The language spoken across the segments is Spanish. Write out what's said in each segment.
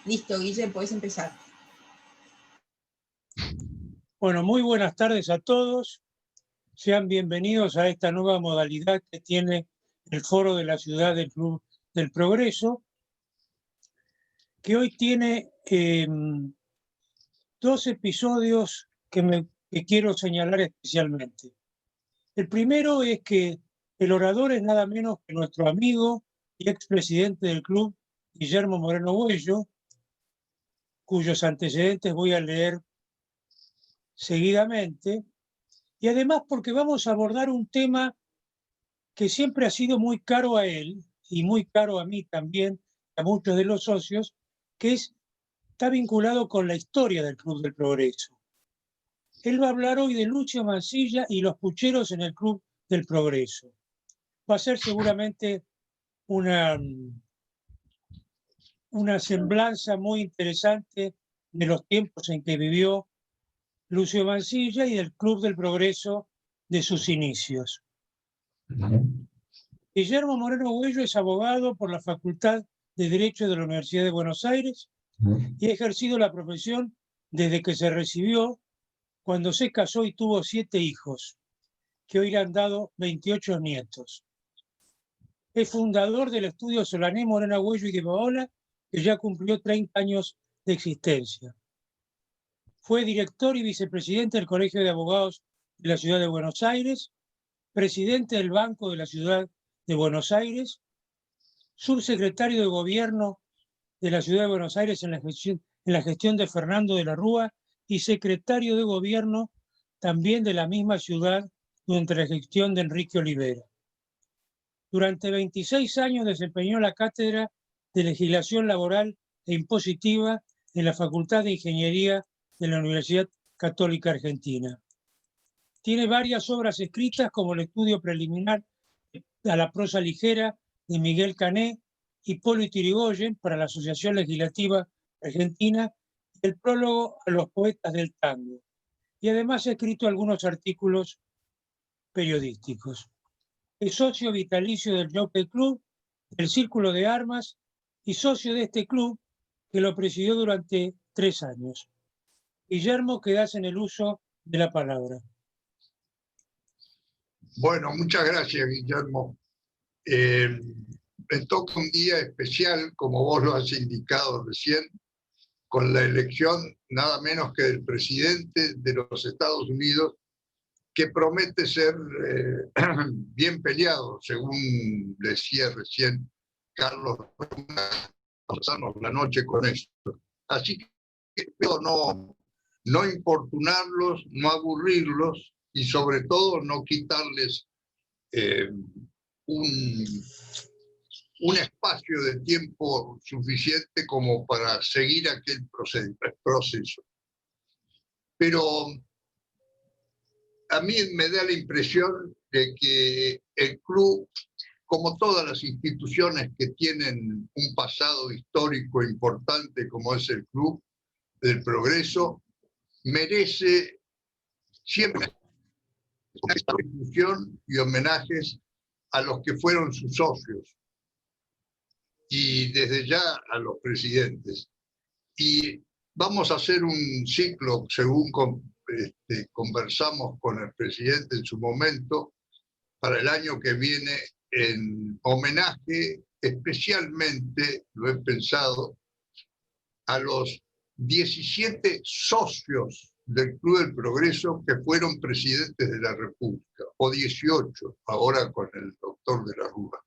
Listo, Guille, podés empezar. Bueno, muy buenas tardes a todos. Sean bienvenidos a esta nueva modalidad que tiene el Foro de la Ciudad del Club del Progreso, que hoy tiene dos episodios que quiero señalar especialmente. El primero es que el orador es nada menos que nuestro amigo y expresidente del club, Guillermo Moreno Buello, cuyos antecedentes voy a leer seguidamente, y además porque vamos a abordar un tema que siempre ha sido muy caro a él y muy caro a mí también, a muchos de los socios, que está vinculado con la historia del Club del Progreso. Él va a hablar hoy de Lucio Mansilla y los pucheros en el Club del Progreso. Va a ser seguramente una semblanza muy interesante de los tiempos en que vivió Lucio Mansilla y del Club del Progreso de sus inicios. Guillermo Moreno Buello es abogado por la Facultad de Derecho de la Universidad de Buenos Aires y ha ejercido la profesión desde que se recibió, cuando se casó y tuvo 7 hijos, que hoy le han dado 28 nietos. Es fundador del estudio Solané, Moreno Buello y de Paola, que ya cumplió 30 años de existencia. Fue director y vicepresidente del Colegio de Abogados de la Ciudad de Buenos Aires, presidente del Banco de la Ciudad de Buenos Aires, subsecretario de Gobierno de la Ciudad de Buenos Aires en la gestión de Fernando de la Rúa y secretario de Gobierno también de la misma ciudad durante la gestión de Enrique Olivera. Durante 26 años desempeñó la cátedra de Legislación Laboral e Impositiva en la Facultad de Ingeniería de la Universidad Católica Argentina. Tiene varias obras escritas, como el estudio preliminar a la prosa ligera de Miguel Cané y Polo Irigoyen para la Asociación Legislativa Argentina y el prólogo a los poetas del tango. Y además ha escrito algunos artículos periodísticos. Es socio vitalicio del Jockey Club, del Círculo de Armas y socio de este club que lo presidió durante 3 años. Guillermo, quedás en el uso de la palabra. Bueno, muchas gracias, Guillermo. Me toca un día especial, como vos lo has indicado recién, con la elección nada menos que del presidente de los Estados Unidos, que promete ser bien peleado, según decía recién Carlos, pasarnos la noche con esto. Así que espero no importunarlos, no aburrirlos y sobre todo no quitarles un espacio de tiempo suficiente como para seguir aquel proceso. Pero a mí me da la impresión de que el club, como todas las instituciones que tienen un pasado histórico importante como es el Club del Progreso, merece siempre una discusión y homenajes a los que fueron sus socios y desde ya a los presidentes. Y vamos a hacer un ciclo, según conversamos con el presidente en su momento, para el año que viene, en homenaje especialmente, lo he pensado, a los 17 socios del Club del Progreso que fueron presidentes de la República, o 18, ahora con el doctor de la Rúa.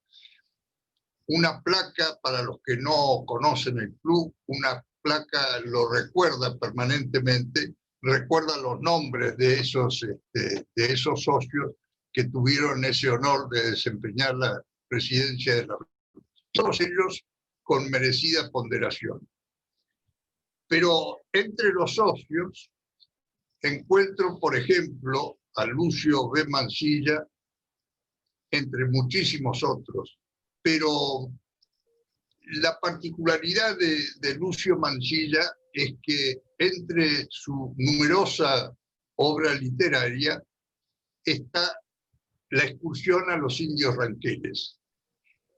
Una placa, para los que no conocen el club, una placa lo recuerda permanentemente, recuerda los nombres de esos socios que tuvieron ese honor de desempeñar la presidencia de la República. Todos ellos con merecida ponderación. Pero entre los socios encuentro, por ejemplo, a Lucio B. Mansilla, entre muchísimos otros. Pero la particularidad de Lucio Mansilla es que entre su numerosa obra literaria está La excursión a los indios ranqueles.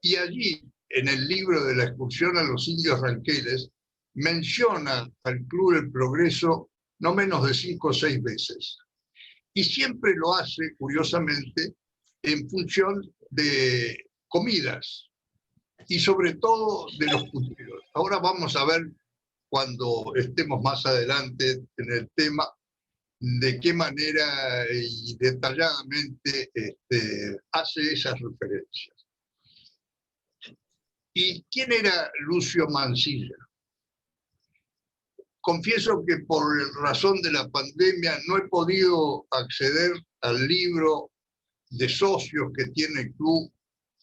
Y allí, en el libro de La excursión a los indios ranqueles, menciona al Club del Progreso no menos de 5 o 6 veces. Y siempre lo hace, curiosamente, en función de comidas y sobre todo de los puteros. Ahora vamos a ver, cuando estemos más adelante en el tema, de qué manera y detalladamente hace esas referencias. ¿Y quién era Lucio Mansilla? Confieso que por razón de la pandemia no he podido acceder al libro de socios que tiene el club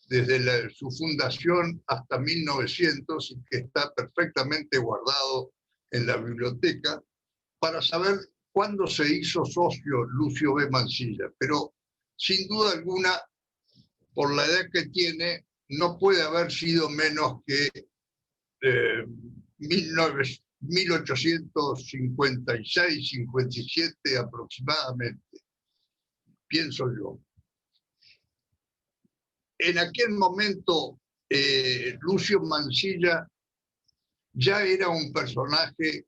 desde su fundación hasta 1900 y que está perfectamente guardado en la biblioteca, para saber cuándo se hizo socio Lucio B. Mansilla. Pero sin duda alguna, por la edad que tiene, no puede haber sido menos que 1856, 57 aproximadamente, pienso yo. En aquel momento, Lucio Mansilla ya era un personaje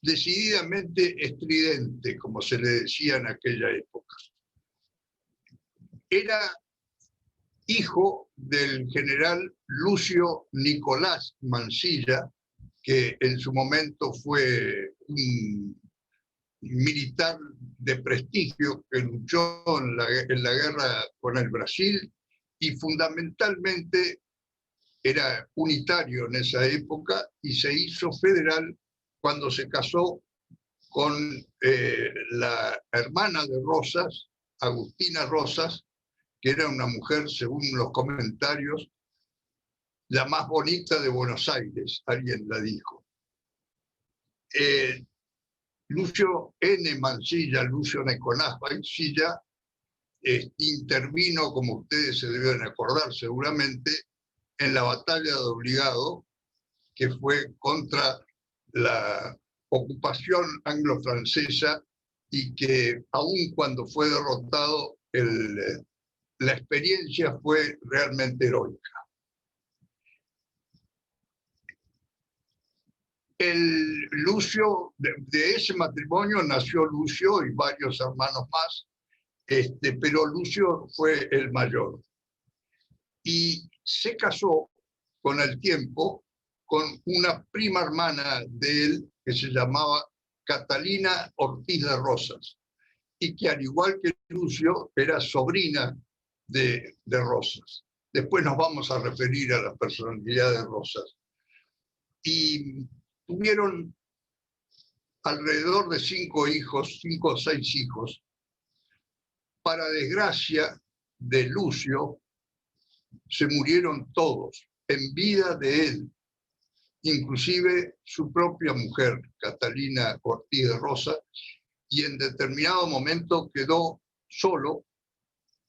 decididamente estridente, como se le decía en aquella época. Era hijo del general Lucio Nicolás Mansilla, que en su momento fue un militar de prestigio que luchó en la guerra con el Brasil y fundamentalmente era unitario en esa época y se hizo federal cuando se casó con la hermana de Rosas, Agustina Rosas, que era una mujer, según los comentarios, la más bonita de Buenos Aires, alguien la dijo. Lucio N. Mansilla, Lucio Nicolás Mansilla, intervino, como ustedes se deben acordar seguramente, en la batalla de Obligado, que fue contra la ocupación anglo-francesa y que aun cuando fue derrotado, la experiencia fue realmente heroica. De ese matrimonio nació Lucio y varios hermanos más, pero Lucio fue el mayor. Y se casó con el tiempo con una prima hermana de él que se llamaba Catalina Ortiz de Rosas y que, al igual que Lucio, era sobrina de Rosas. Después nos vamos a referir a la personalidad de Rosas. Y tuvieron alrededor de 5 hijos, 5 o 6 hijos. Para desgracia de Lucio, se murieron todos en vida de él, inclusive su propia mujer, Catalina Ortiz de Rosa, y en determinado momento quedó solo,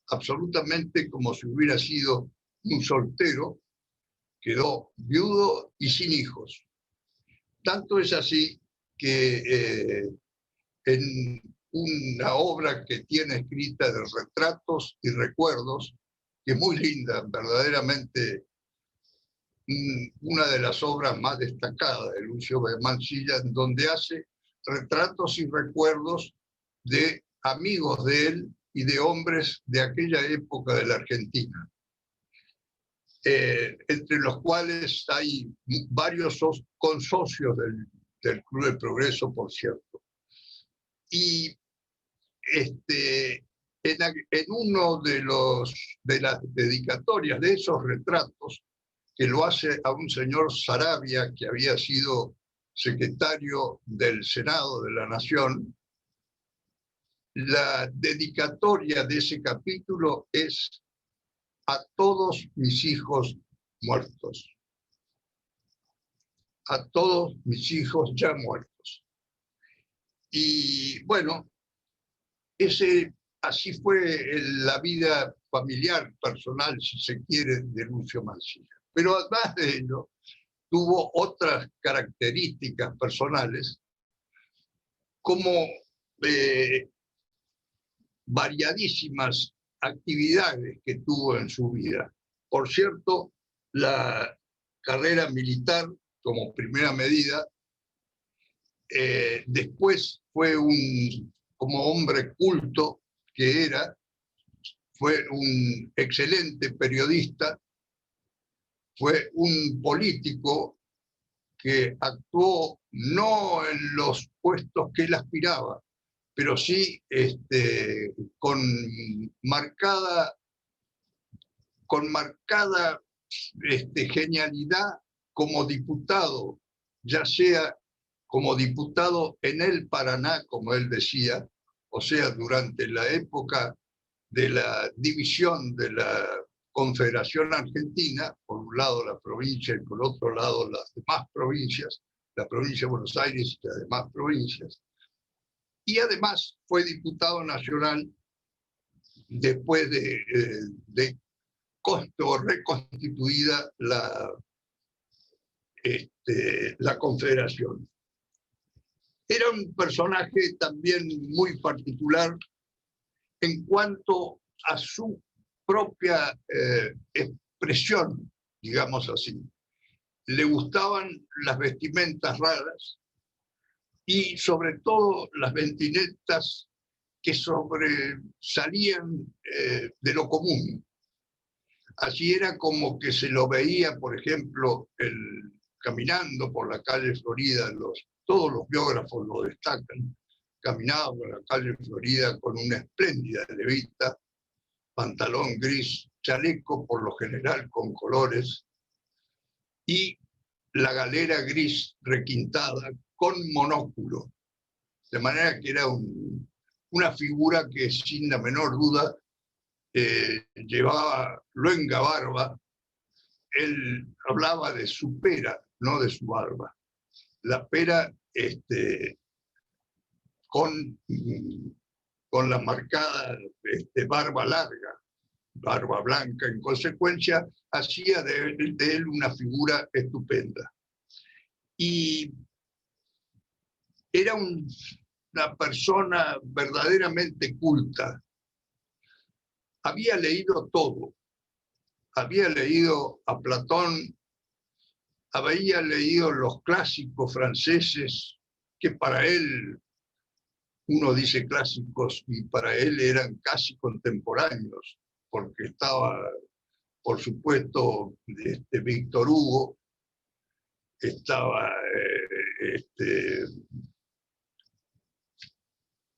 absolutamente como si hubiera sido un soltero, quedó viudo y sin hijos. Tanto es así que en una obra que tiene escrita de retratos y recuerdos, que es muy linda, verdaderamente una de las obras más destacadas de Lucio B. Mansilla, en donde hace retratos y recuerdos de amigos de él y de hombres de aquella época de la Argentina, entre los cuales hay varios consocios del Club del Progreso, por cierto. Y en uno de las dedicatorias de esos retratos, que lo hace a un señor Saravia, que había sido secretario del Senado de la Nación, la dedicatoria de ese capítulo es: a todos mis hijos muertos. A todos mis hijos ya muertos. Y bueno, así fue la vida familiar, personal, si se quiere, de Lucio Mansilla. Pero además de ello, tuvo otras características personales, como variadísimas actividades que tuvo en su vida. Por cierto, la carrera militar como primera medida. Después fue como hombre culto que era, fue un excelente periodista, fue un político que actuó no en los puestos que él aspiraba, pero sí con marcada genialidad como diputado, ya sea como diputado en el Paraná, como él decía, o sea, durante la época de la división de la Confederación Argentina, por un lado la provincia y por otro lado las demás provincias, la provincia de Buenos Aires y las demás provincias. Y además fue diputado nacional después de reconstituida la Confederación. Era un personaje también muy particular en cuanto a su propia expresión, digamos así. Le gustaban las vestimentas raras y sobre todo las vestimentas que sobresalían de lo común. Así era como que se lo veía, por ejemplo, caminando por la calle Florida, todos los biógrafos lo destacan, caminaba por la calle Florida con una espléndida levita, pantalón gris, chaleco por lo general con colores, y la galera gris requintada con monóculo. De manera que era una figura que sin la menor duda llevaba luenga barba. Él hablaba de su pera, no de su barba. La pera con la marcada barba larga, barba blanca, en consecuencia, hacía de él una figura estupenda. Y era una persona verdaderamente culta. Había leído todo. Había leído a Platón, había leído los clásicos franceses, que para él, uno dice clásicos, y para él eran casi contemporáneos, porque estaba, por supuesto, Víctor Hugo, estaba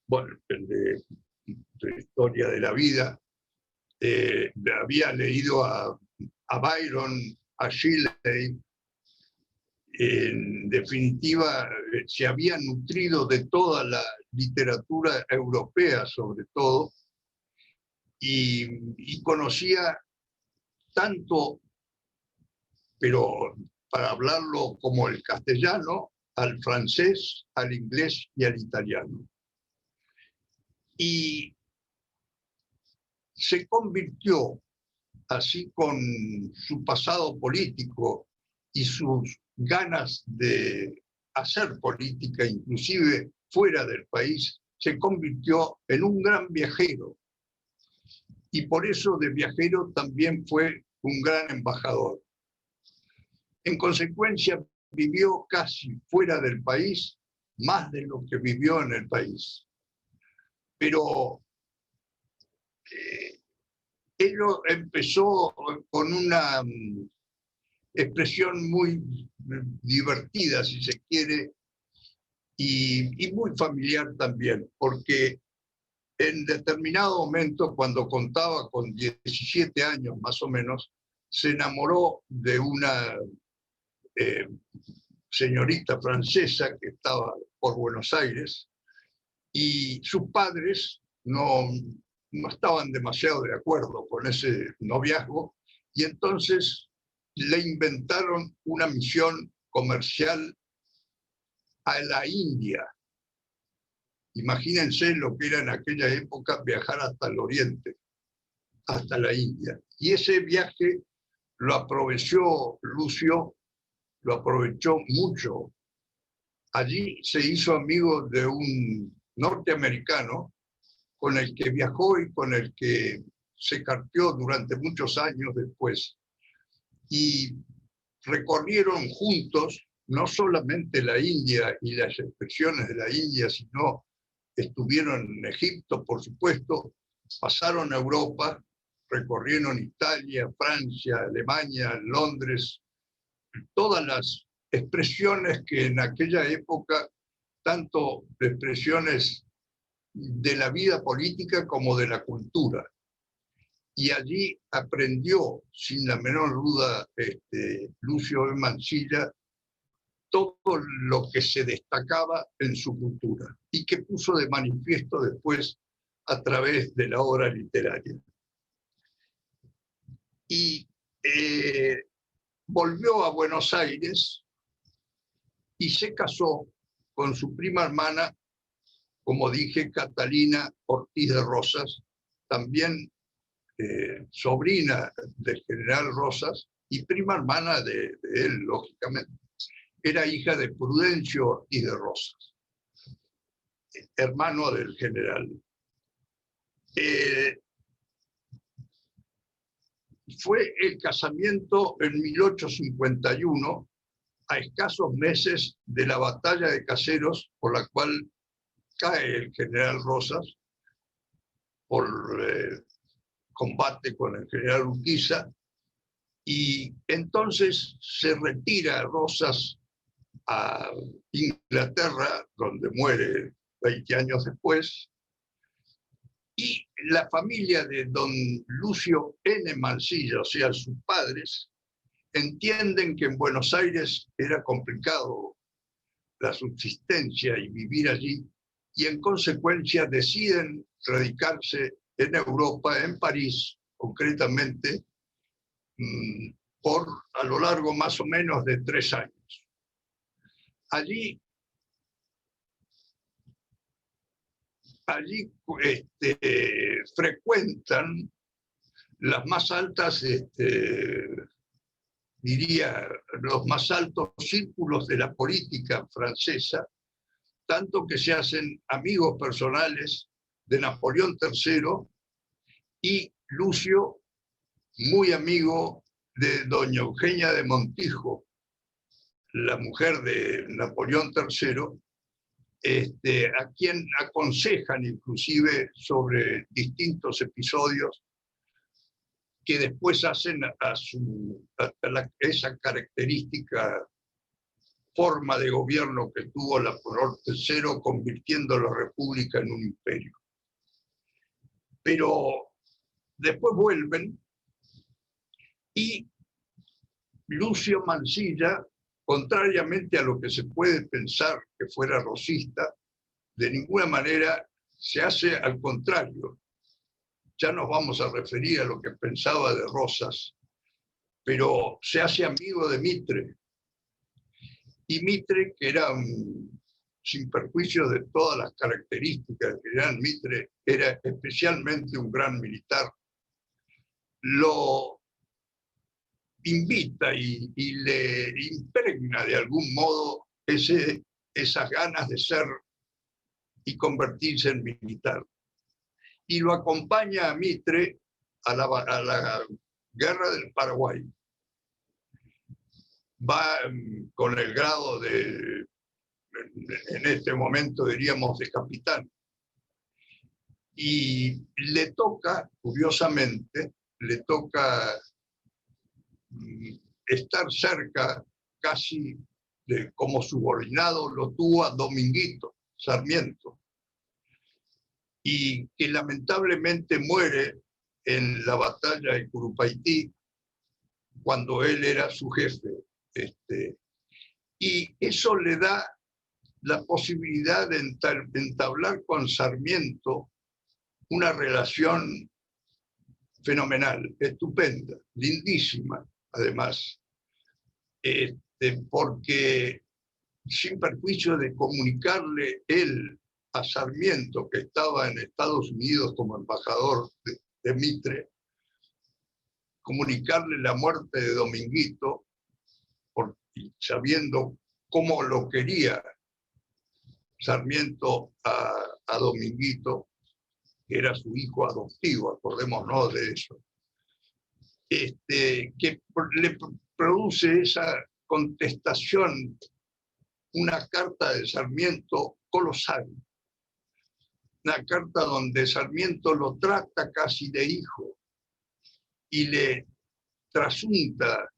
bueno, el de Historia de la Vida, había leído a Byron, a Shelley. En definitiva, se había nutrido de toda la literatura europea, sobre todo, y conocía tanto, pero para hablarlo como el castellano, al francés, al inglés y al italiano. Y se convirtió, así con su pasado político y sus ganas de hacer política, inclusive fuera del país, se convirtió en un gran viajero. Y por eso de viajero también fue un gran embajador. En consecuencia, vivió casi fuera del país más de lo que vivió en el país. Pero él empezó con una expresión muy divertida, si se quiere, y muy familiar también, porque en determinado momento, cuando contaba con 17 años más o menos, se enamoró de una señorita francesa que estaba por Buenos Aires, y sus padres no estaban demasiado de acuerdo con ese noviazgo, y entonces le inventaron una misión comercial a la India. Imagínense lo que era en aquella época viajar hasta el Oriente, hasta la India. Y ese viaje lo aprovechó Lucio, lo aprovechó mucho. Allí se hizo amigo de un norteamericano con el que viajó y con el que se carteó durante muchos años después. Y recorrieron juntos no solamente la India y las expresiones de la India, sino estuvieron en Egipto, por supuesto, pasaron a Europa, recorrieron Italia, Francia, Alemania, Londres, todas las expresiones que en aquella época, tanto expresiones de la vida política como de la cultura. Y allí aprendió, sin la menor duda, Lucio de Mansilla, todo lo que se destacaba en su cultura y que puso de manifiesto después a través de la obra literaria. Y volvió a Buenos Aires y se casó con su prima hermana, como dije, Catalina Ortiz de Rosas, también sobrina del general Rosas y prima hermana de él, lógicamente. Era hija de Prudencio Ortiz de Rosas, hermano del general. Fue el casamiento en 1851, a escasos meses de la batalla de Caseros, por la cual cae el general Rosas, por combate con el general Urquiza, y entonces se retira Rosas a Inglaterra, donde muere 20 años después, y la familia de don Lucio N. Mansilla, o sea, sus padres, entienden que en Buenos Aires era complicado la subsistencia y vivir allí, y en consecuencia deciden radicarse en Europa, en París, concretamente, por a lo largo más o menos de 3 años. Allí frecuentan las más altas, diría, los más altos círculos de la política francesa, tanto que se hacen amigos personales de Napoleón III y Lucio, muy amigo de doña Eugenia de Montijo, la mujer de Napoleón III, a quien aconsejan inclusive sobre distintos episodios que después hacen a esa característica forma de gobierno que tuvo Napoleón III, convirtiendo la República en un imperio. Pero después vuelven y Lucio Mansilla, contrariamente a lo que se puede pensar que fuera rosista, de ninguna manera se hace al contrario. Ya nos vamos a referir a lo que pensaba de Rosas, pero se hace amigo de Mitre. Y Mitre, que era sin perjuicio de todas las características que eran Mitre, era especialmente un gran militar, lo invita y le impregna de algún modo esas ganas de ser y convertirse en militar. Y lo acompaña a Mitre a la guerra del Paraguay. Va con el grado de, en este momento diríamos, de capitán. Y le toca, curiosamente, le toca estar cerca, casi como subordinado, lo tuvo a Dominguito Sarmiento, y que lamentablemente muere en la batalla de Curupaytí, cuando él era su jefe. Y eso le da la posibilidad de entablar con Sarmiento una relación fenomenal, estupenda, lindísima, además, porque sin perjuicio de comunicarle él a Sarmiento, que estaba en Estados Unidos como embajador de Mitre, comunicarle la muerte de Dominguito, sabiendo cómo lo quería Sarmiento a Dominguito, que era su hijo adoptivo, acordémonos de eso, que le produce esa contestación una carta de Sarmiento colosal, una carta donde Sarmiento lo trata casi de hijo y le trasunta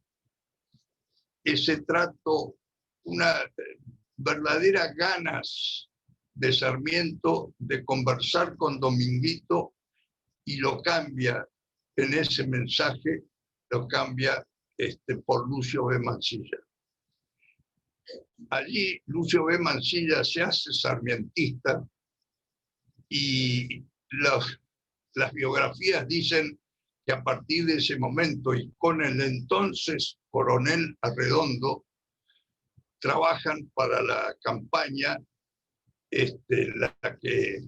ese trato, una verdadera ganas de Sarmiento de conversar con Dominguito, y lo cambia en ese mensaje, lo cambia por Lucio B. Mansilla. Allí Lucio B. Mansilla se hace sarmientista y las biografías dicen que a partir de ese momento y con el entonces coronel Arredondo trabajan para la campaña la que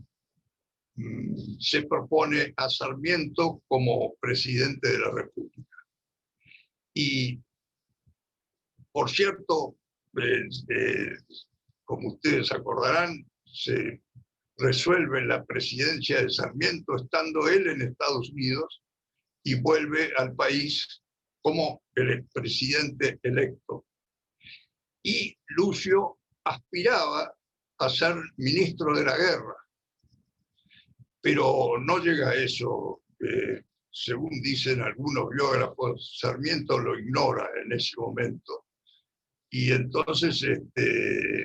se propone a Sarmiento como presidente de la República. Y, por cierto, como ustedes acordarán, se resuelve la presidencia de Sarmiento estando él en Estados Unidos y vuelve al país como el presidente electo. Y Lucio aspiraba a ser ministro de la guerra, pero no llega a eso. Según dicen algunos biógrafos, Sarmiento lo ignora en ese momento. Y entonces,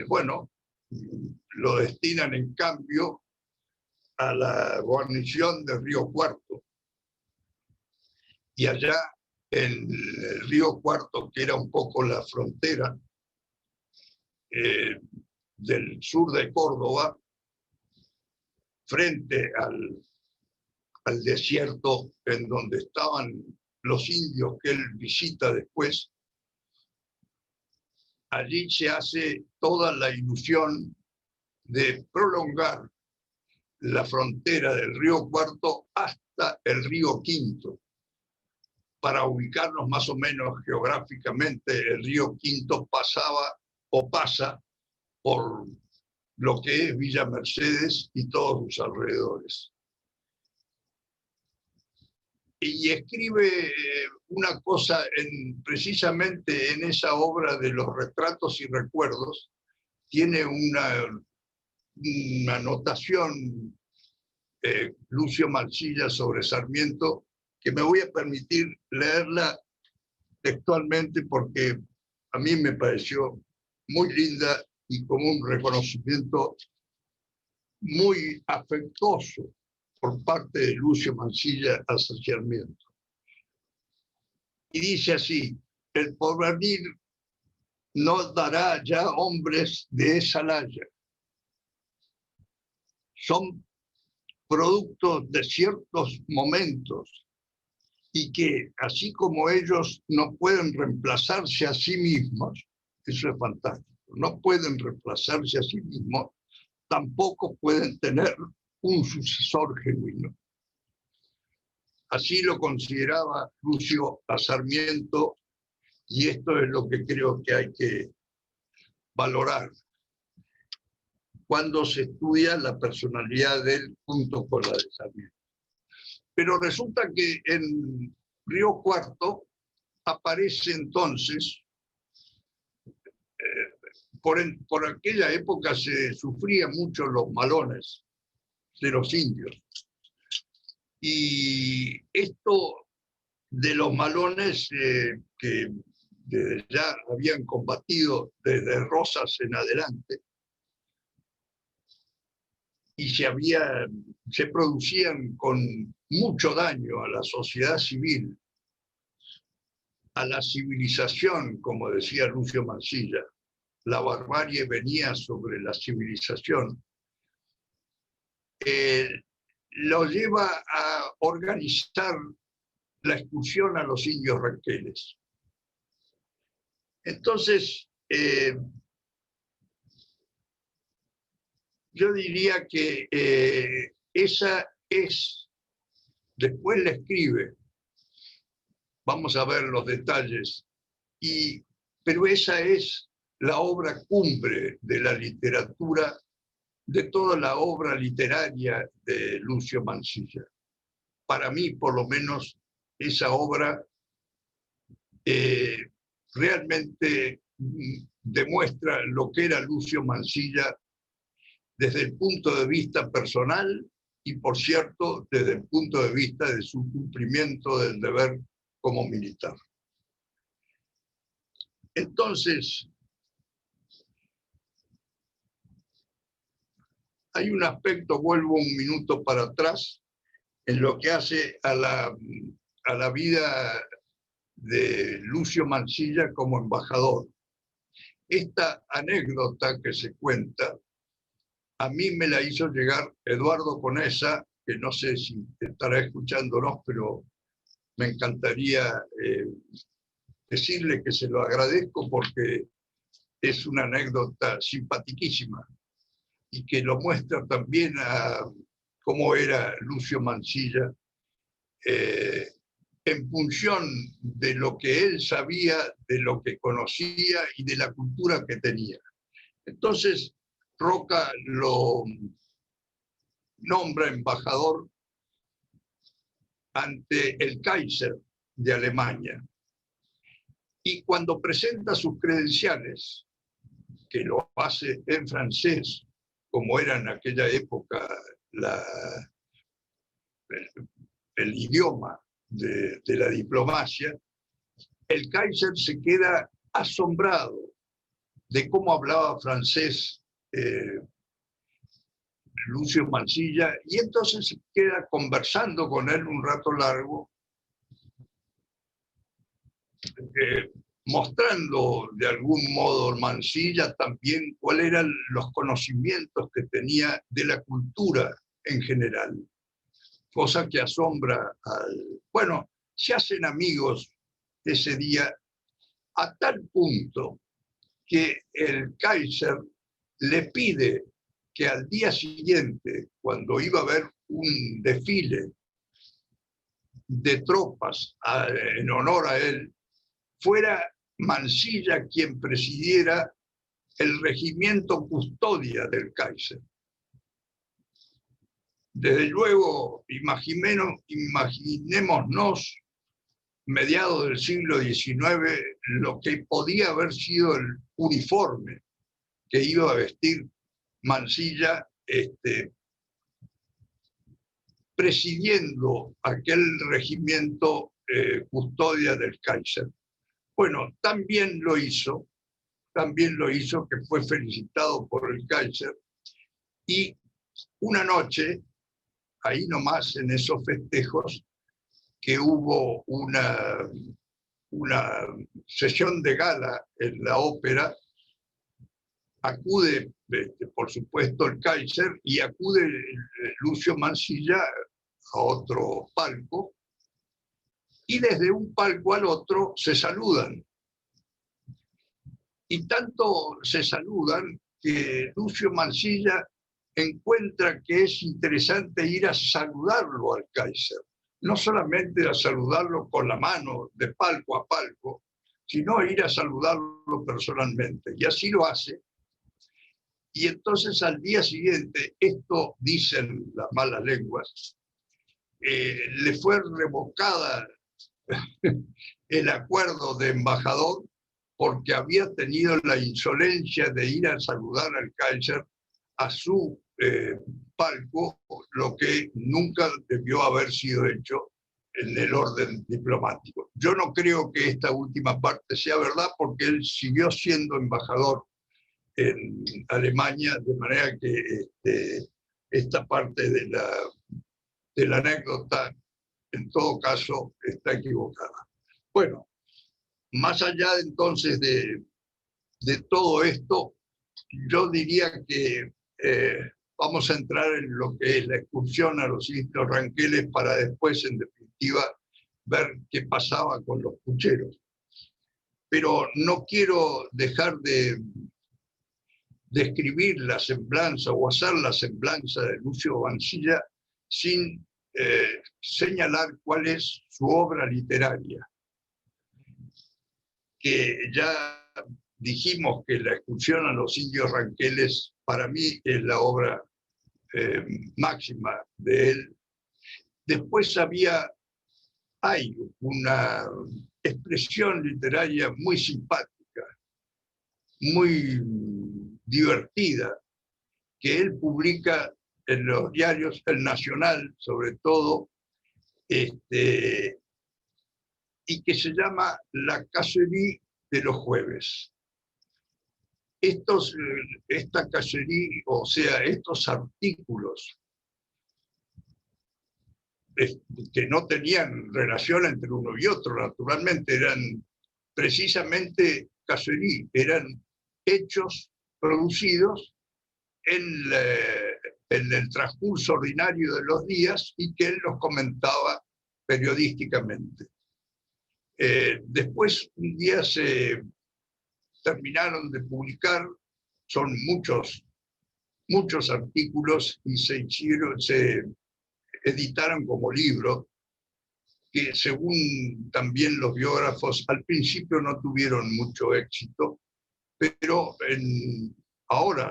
bueno, lo destinan en cambio a la guarnición de Río Cuarto. Y allá en Río Cuarto, que era un poco la frontera del sur de Córdoba, frente al desierto en donde estaban los indios que él visita después, allí se hace toda la ilusión de prolongar la frontera del Río Cuarto hasta el Río Quinto. Para ubicarnos más o menos geográficamente, el Río Quinto pasaba o pasa por lo que es Villa Mercedes y todos sus alrededores. Y escribe una cosa precisamente en esa obra de los retratos y recuerdos, tiene una anotación, Lucio Mansilla, sobre Sarmiento, que me voy a permitir leerla textualmente porque a mí me pareció muy linda y como un reconocimiento muy afectuoso por parte de Lucio Mansilla a Sarmiento. Y dice así: el porvenir no dará ya hombres de esa laya. Son productos de ciertos momentos y que, así como ellos no pueden reemplazarse a sí mismos, eso es fantástico, no pueden reemplazarse a sí mismos, tampoco pueden tener un sucesor genuino. Así lo consideraba Lucio a Sarmiento, y esto es lo que creo que hay que valorar cuando se estudia la personalidad de él junto con la de Sarmiento. Pero resulta que en Río Cuarto aparece entonces, por aquella época se sufrían mucho los malones de los indios. Y esto de los malones que desde ya habían combatido desde Rosas en adelante, y se producían con mucho daño a la sociedad civil, a la civilización, como decía Lucio Mansilla. La barbarie venía sobre la civilización. Lo lleva a organizar la expulsión a los indios ranqueles. Entonces, yo diría que esa es, después le escribe, vamos a ver los detalles, pero esa es la obra cumbre de la literatura, de toda la obra literaria de Lucio Mansilla. Para mí, por lo menos, esa obra realmente demuestra lo que era Lucio Mansilla desde el punto de vista personal y, por cierto, desde el punto de vista de su cumplimiento del deber como militar. Entonces, hay un aspecto, vuelvo un minuto para atrás, en lo que hace a la vida de Lucio Mansilla como embajador. Esta anécdota que se cuenta, a mí me la hizo llegar Eduardo Conesa, que no sé si estará escuchándonos, pero me encantaría decirle que se lo agradezco porque es una anécdota simpaticísima y que lo muestra también a cómo era Lucio Mansilla en función de lo que él sabía, de lo que conocía y de la cultura que tenía. Entonces, Roca lo nombra embajador ante el Kaiser de Alemania. Y cuando presenta sus credenciales, que lo hace en francés, como era en aquella época el idioma de la diplomacia, el Kaiser se queda asombrado de cómo hablaba francés Lucio Mansilla, y entonces se queda conversando con él un rato largo, mostrando de algún modo Mansilla también cuáles eran los conocimientos que tenía de la cultura en general, cosa que asombra al... Bueno, se hacen amigos ese día a tal punto que el Kaiser le pide que al día siguiente, cuando iba a haber un desfile de tropas en honor a él, fuera Mansilla quien presidiera el regimiento custodia del Kaiser. Desde luego, imaginémonos, mediados del siglo XIX, lo que podía haber sido el uniforme que iba a vestir Mansilla presidiendo aquel regimiento custodia del Kaiser. Bueno, también lo hizo, que fue felicitado por el Kaiser, y una noche, ahí nomás en esos festejos, que hubo una sesión de gala en la ópera, acude, por supuesto, el Kaiser y acude Lucio Mansilla a otro palco, y desde un palco al otro se saludan. Y tanto se saludan que Lucio Mansilla encuentra que es interesante ir a saludarlo al Kaiser. No solamente a saludarlo con la mano de palco a palco, sino ir a saludarlo personalmente. Y así lo hace. Y entonces al día siguiente, esto dicen las malas lenguas, le fue revocada el acuerdo de embajador porque había tenido la insolencia de ir a saludar al Kaiser a su palco, lo que nunca debió haber sido hecho en el orden diplomático. Yo no creo que esta última parte sea verdad porque él siguió siendo embajador en Alemania, de manera que esta parte de la anécdota, en todo caso, está equivocada. Bueno, más allá entonces de todo esto, yo diría que vamos a entrar en lo que es la excursión a los indios ranqueles para después, en definitiva, ver qué pasaba con los pucheros. Pero no quiero dejar de describir la semblanza o hacer la semblanza de Lucio Mansilla sin señalar cuál es su obra literaria. Que ya dijimos que la excursión a los indios ranqueles para mí es la obra máxima de él. Después hay expresión literaria muy simpática, muy divertida, que él publica en los diarios, el Nacional sobre todo, y que se llama La Cacería de los Jueves. Esta cacería, o sea, estos artículos que no tenían relación entre uno y otro, naturalmente, eran precisamente cacería, eran hechos producidos en el transcurso ordinario de los días y que él los comentaba periodísticamente. Después, un día se terminaron de publicar, son muchos artículos y se editaron como libro, que según también los biógrafos al principio no tuvieron mucho éxito, pero ahora,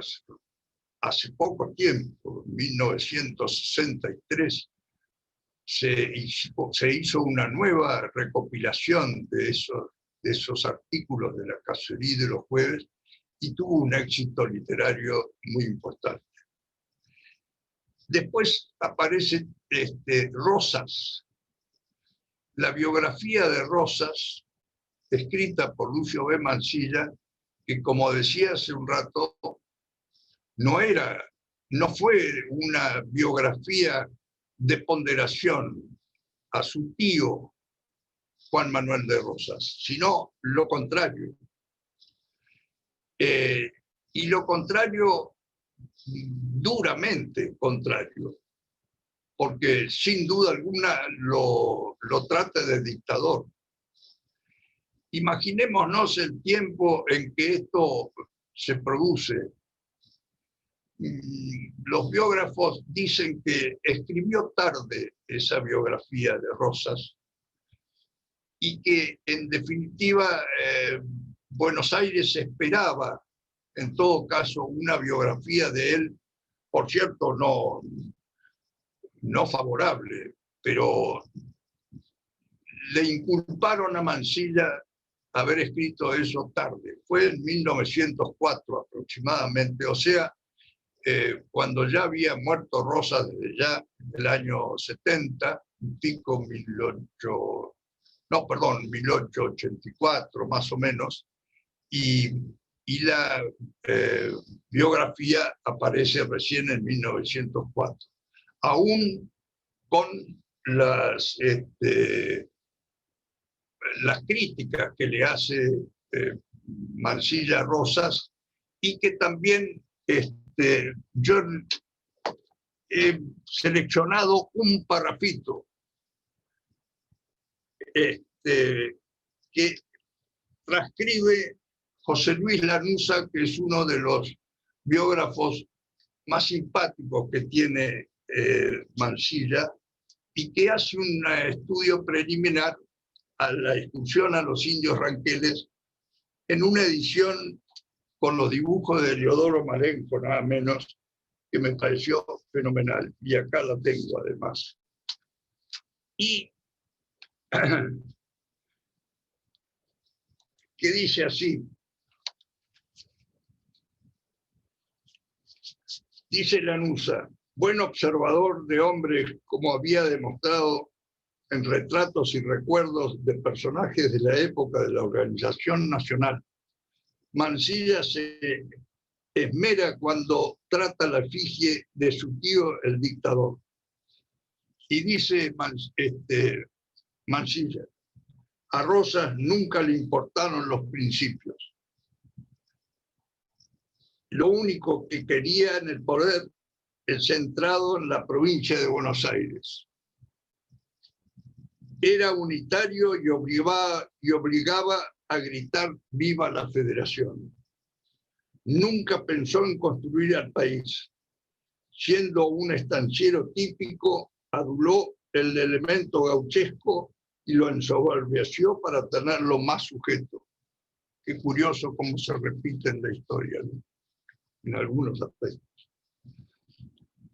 hace poco tiempo, en 1963, se hizo una nueva recopilación de esos artículos de La Cacería de los Jueves y tuvo un éxito literario muy importante. Después aparece Rosas, la biografía de Rosas, escrita por Lucio B. Mansilla, que como decía hace un rato, no fue una biografía de ponderación a su tío Juan Manuel de Rosas, sino lo contrario. Y lo contrario, duramente contrario, porque sin duda alguna lo trata de dictador. Imaginémonos el tiempo en que esto se produce. Los biógrafos dicen que escribió tarde esa biografía de Rosas y que, en definitiva, Buenos Aires esperaba, en todo caso, una biografía de él, por cierto, no favorable, pero le inculparon a Mansilla haber escrito eso tarde. Fue en 1904 aproximadamente, o sea, cuando ya había muerto Rosas desde ya el año 70, pico 1884 más o menos, y la biografía aparece recién en 1904. Aún con las críticas que le hace Mansilla a Rosas, y que también yo he seleccionado un parrafito que transcribe José Luis Lanuza, que es uno de los biógrafos más simpáticos que tiene Mansilla, y que hace un estudio preliminar a la excursión a los indios ranqueles en una edición con los dibujos de Eliodoro Marenco, nada menos, que me pareció fenomenal. Y acá la tengo, además. Y que dice así. Dice Lanuza: buen observador de hombres, como había demostrado en retratos y recuerdos de personajes de la época de la Organización Nacional, Mansilla se esmera cuando trata la efigie de su tío el dictador. Y dice Mansilla: a Rosas nunca le importaron los principios. Lo único que quería en el poder es centrado en la provincia de Buenos Aires. Era unitario y obligaba a gritar viva la federación. Nunca pensó en construir al país. Siendo un estanciero típico, aduló el elemento gauchesco y lo ensoberbeció para tenerlo más sujeto. Qué curioso cómo se repite en la historia, ¿no? En algunos aspectos.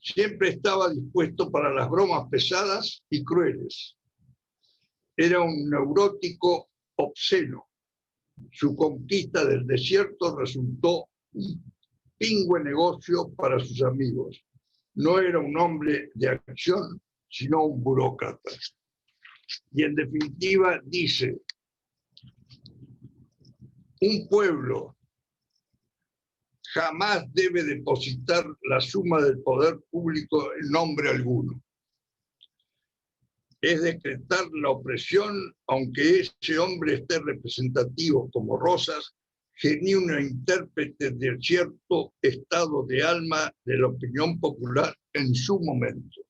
Siempre estaba dispuesto para las bromas pesadas y crueles. Era un neurótico obsceno. Su conquista del desierto resultó un pingüe negocio para sus amigos. No era un hombre de acción, sino un burócrata. Y en definitiva dice, un pueblo jamás debe depositar la suma del poder público en nombre alguno. Es decretar la opresión, aunque ese hombre esté representativo como Rosas, genuino intérprete de cierto estado de alma de la opinión popular en su momento.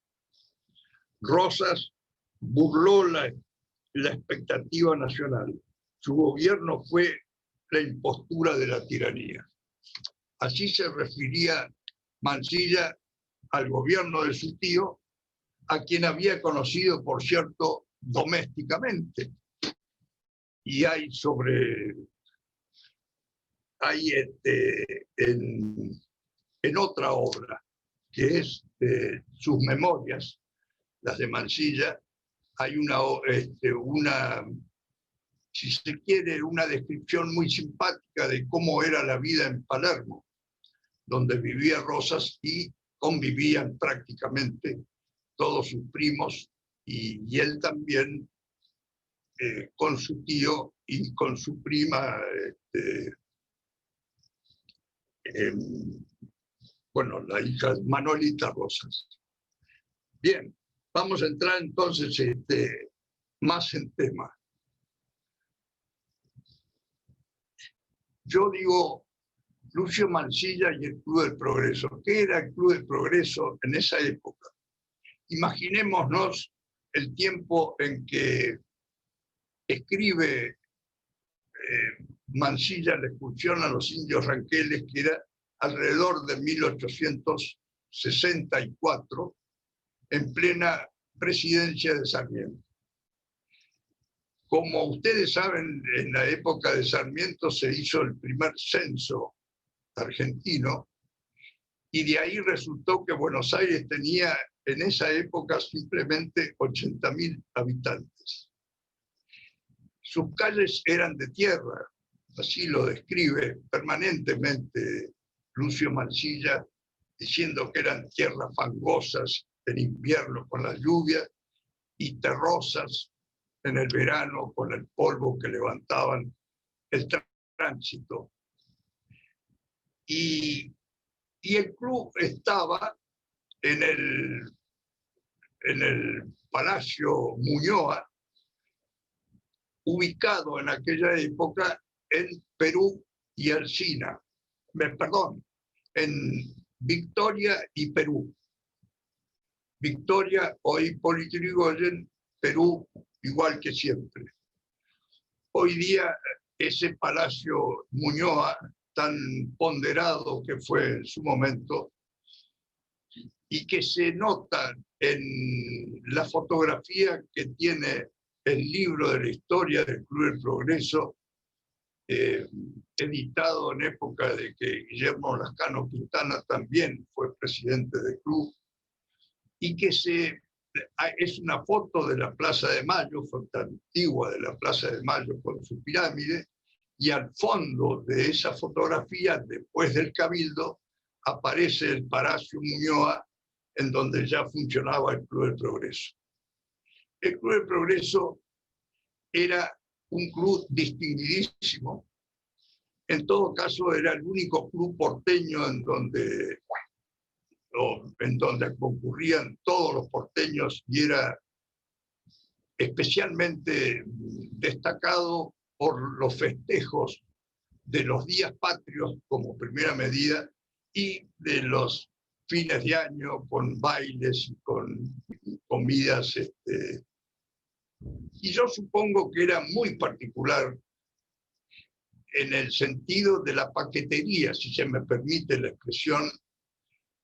Rosas burló la expectativa nacional. Su gobierno fue la impostura de la tiranía. Así se refería Mansilla al gobierno de su tío, a quien había conocido, por cierto, domésticamente. Y hay en otra obra, que es sus memorias, las de Mansilla, hay si se quiere, una descripción muy simpática de cómo era la vida en Palermo, donde vivía Rosas y convivían prácticamente todos sus primos y él también con su tío y con su prima, bueno, la hija Manolita Rosas. Bien, vamos a entrar entonces más en tema. Yo digo Lucio Mansilla y el Club del Progreso. ¿Qué era el Club del Progreso en esa época? Imaginémonos el tiempo en que escribe Mansilla la expulsión a los indios ranqueles, que era alrededor de 1864, en plena presidencia de Sarmiento. Como ustedes saben, en la época de Sarmiento se hizo el primer censo argentino, y de ahí resultó que Buenos Aires tenía en esa época simplemente 80.000 habitantes. Sus calles eran de tierra, así lo describe permanentemente Lucio Mansilla, diciendo que eran tierras fangosas en invierno con las lluvias y terrosas en el verano con el polvo que levantaban el tránsito. Y el club estaba en el Palacio Muñoa, ubicado en aquella época en Perú y Alsina, en Victoria y Perú. Victoria, hoy Hipólito Yrigoyen, Perú, igual que siempre. Hoy día ese Palacio Muñoa, tan ponderado que fue en su momento, y que se nota en la fotografía que tiene el libro de la historia del Club del Progreso, editado en época de que Guillermo Lascano Quintana también fue presidente del club, y que es una foto de la Plaza de Mayo, foto antigua de la Plaza de Mayo con su pirámide, y al fondo de esa fotografía, después del Cabildo, aparece el Palacio Muñoa, en donde ya funcionaba el Club del Progreso. El Club del Progreso era un club distinguidísimo. En todo caso, era el único club porteño en donde concurrían todos los porteños, y era especialmente destacado por los festejos de los días patrios como primera medida y de los fines de año con bailes y con comidas. Y yo supongo que era muy particular en el sentido de la paquetería, si se me permite la expresión,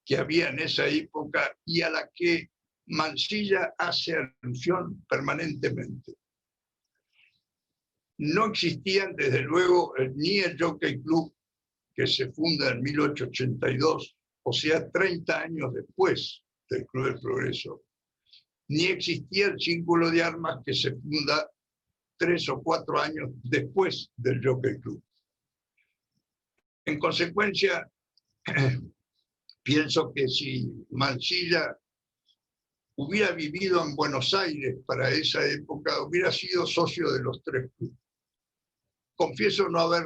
que había en esa época y a la que Mansilla hace alusión permanentemente. No existían, desde luego, ni el Jockey Club, que se funda en 1882, o sea, 30 años después del Club del Progreso, ni existía el Círculo de Armas, que se funda 3 o 4 años después del Jockey Club. En consecuencia, pienso que si Mansilla hubiera vivido en Buenos Aires para esa época, hubiera sido socio de los 3 clubes. Confieso no haber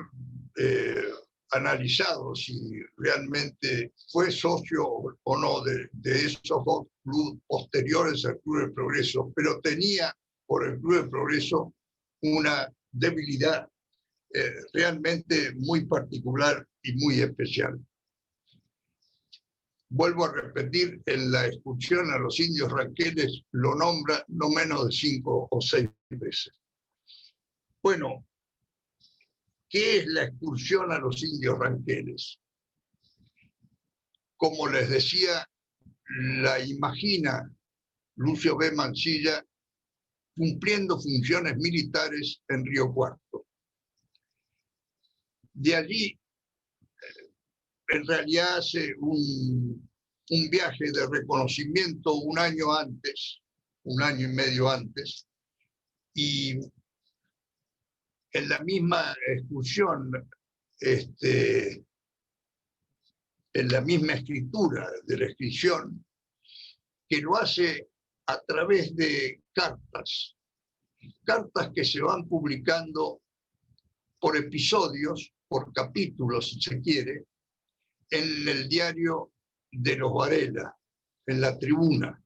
analizado si realmente fue socio o no de esos 2 clubes posteriores al Club del Progreso, pero tenía por el Club del Progreso una debilidad realmente muy particular y muy especial. Vuelvo a repetir, en la excursión a los indios ranqueles lo nombra no menos de 5 o 6 veces. Bueno, ¿qué es la excursión a los indios ranqueles? Como les decía, la imagina Lucio B. Mansilla cumpliendo funciones militares en Río Cuarto. De allí, en realidad hace un viaje de reconocimiento un año antes, 1 año y medio antes, y en la misma excursión, en la misma escritura de la excursión, que lo hace a través de cartas que se van publicando por episodios, por capítulos, si se quiere, en el diario de los Varela, en la tribuna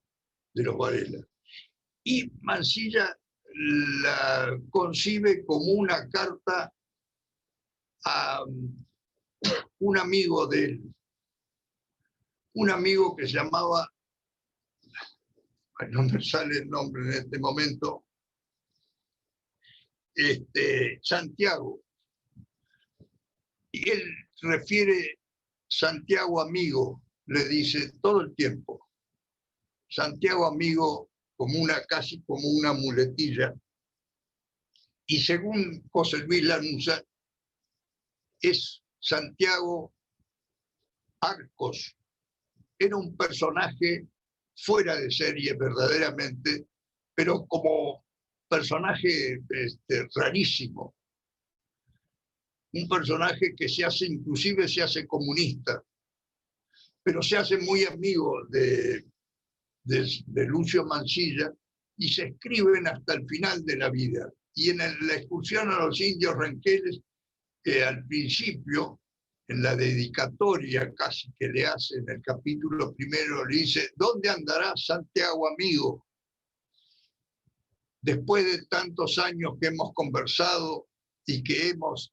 de los Varela. Y Mansilla la concibe como una carta a un amigo de él, un amigo que se llamaba, no me sale el nombre en este momento, Santiago. Y él refiere Santiago amigo, le dice todo el tiempo. Santiago amigo casi como una muletilla. Y según José Luis Lanuza, es Santiago Arcos. Era un personaje fuera de serie verdaderamente, pero como personaje rarísimo. Un personaje que inclusive se hace comunista, pero se hace muy amigo de Lucio Mansilla y se escriben hasta el final de la vida. Y en la excursión a los indios ranqueles, al principio, en la dedicatoria casi que le hace en el capítulo primero, le dice: ¿dónde andará Santiago amigo? Después de tantos años que hemos conversado y que hemos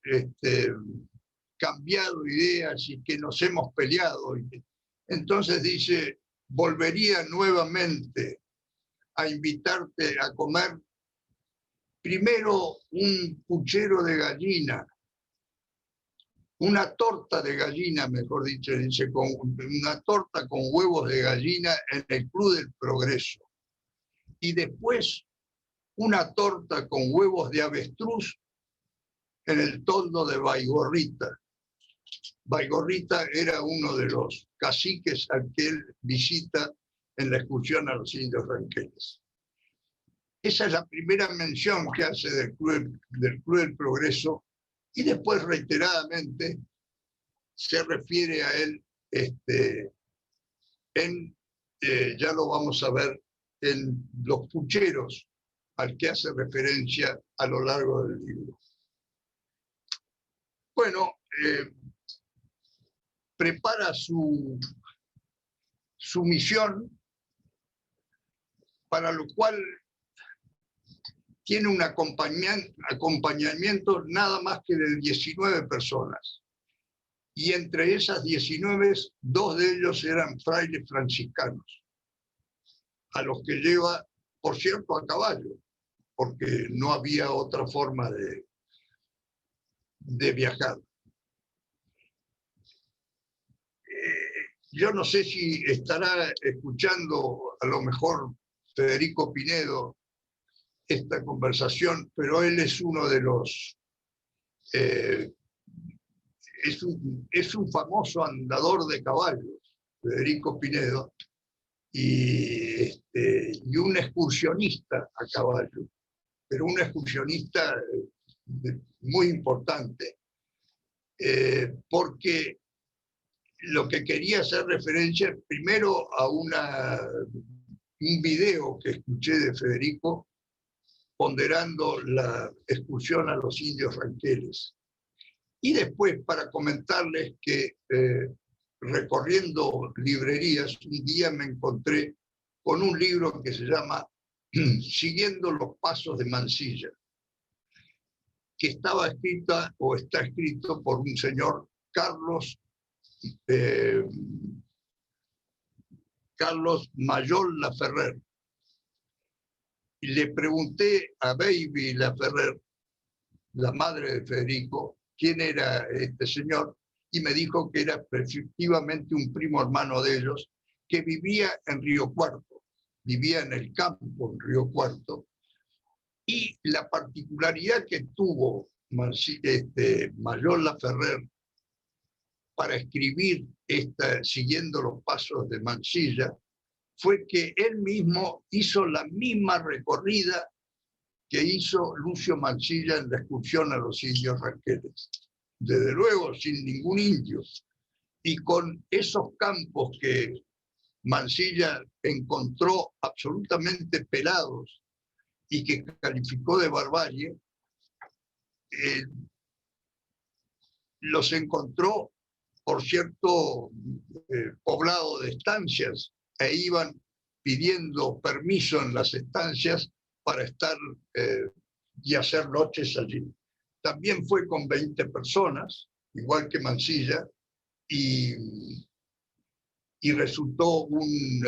cambiado ideas y que nos hemos peleado. Entonces dice: volvería nuevamente a invitarte a comer primero un puchero de gallina, una torta de gallina, mejor dicho, dice, una torta con huevos de gallina en el Club del Progreso. Y después una torta con huevos de avestruz en el toldo de Baigorrita. Baigorrita era uno de los caciques al que él visita en la excursión a los indios ranqueles. Esa es la primera mención que hace del Club del Progreso, y después reiteradamente se refiere a él ya lo vamos a ver, en los pucheros al que hace referencia a lo largo del libro. Bueno, prepara su misión, para lo cual tiene un acompañamiento nada más que de 19 personas. Y entre esas 19, 2 de ellos eran frailes franciscanos, a los que lleva, por cierto, a caballo, porque no había otra forma de viajar. Yo no sé si estará escuchando a lo mejor Federico Pinedo esta conversación, pero él es uno de los... es un famoso andador de caballos, Federico Pinedo, y un excursionista a caballo. pero un excursionista muy importante, porque lo que quería hacer referencia primero a un video que escuché de Federico ponderando la excursión a los indios ranqueles. Y después para comentarles que recorriendo librerías, un día me encontré con un libro que se llama Siguiendo los pasos de Mansilla, que estaba escrita o está escrito por un señor Carlos Mayol Laferrer. Y le pregunté a Baby Laferrer, la madre de Federico, quién era este señor, y me dijo que era efectivamente un primo hermano de ellos, que vivía en Río Cuarto, vivía en el campo en Río Cuarto, y la particularidad que tuvo Mayol Laferrer para escribir siguiendo los pasos de Mansilla, fue que él mismo hizo la misma recorrida que hizo Lucio Mansilla en la excursión a los indios ranqueles. Desde luego, sin ningún indio. Y con esos campos que Mansilla encontró absolutamente pelados y que calificó de barbarie, los encontró por cierto poblado de estancias, e iban pidiendo permiso en las estancias para estar y hacer noches allí. También fue con 20 personas, igual que Mansilla, y resultó un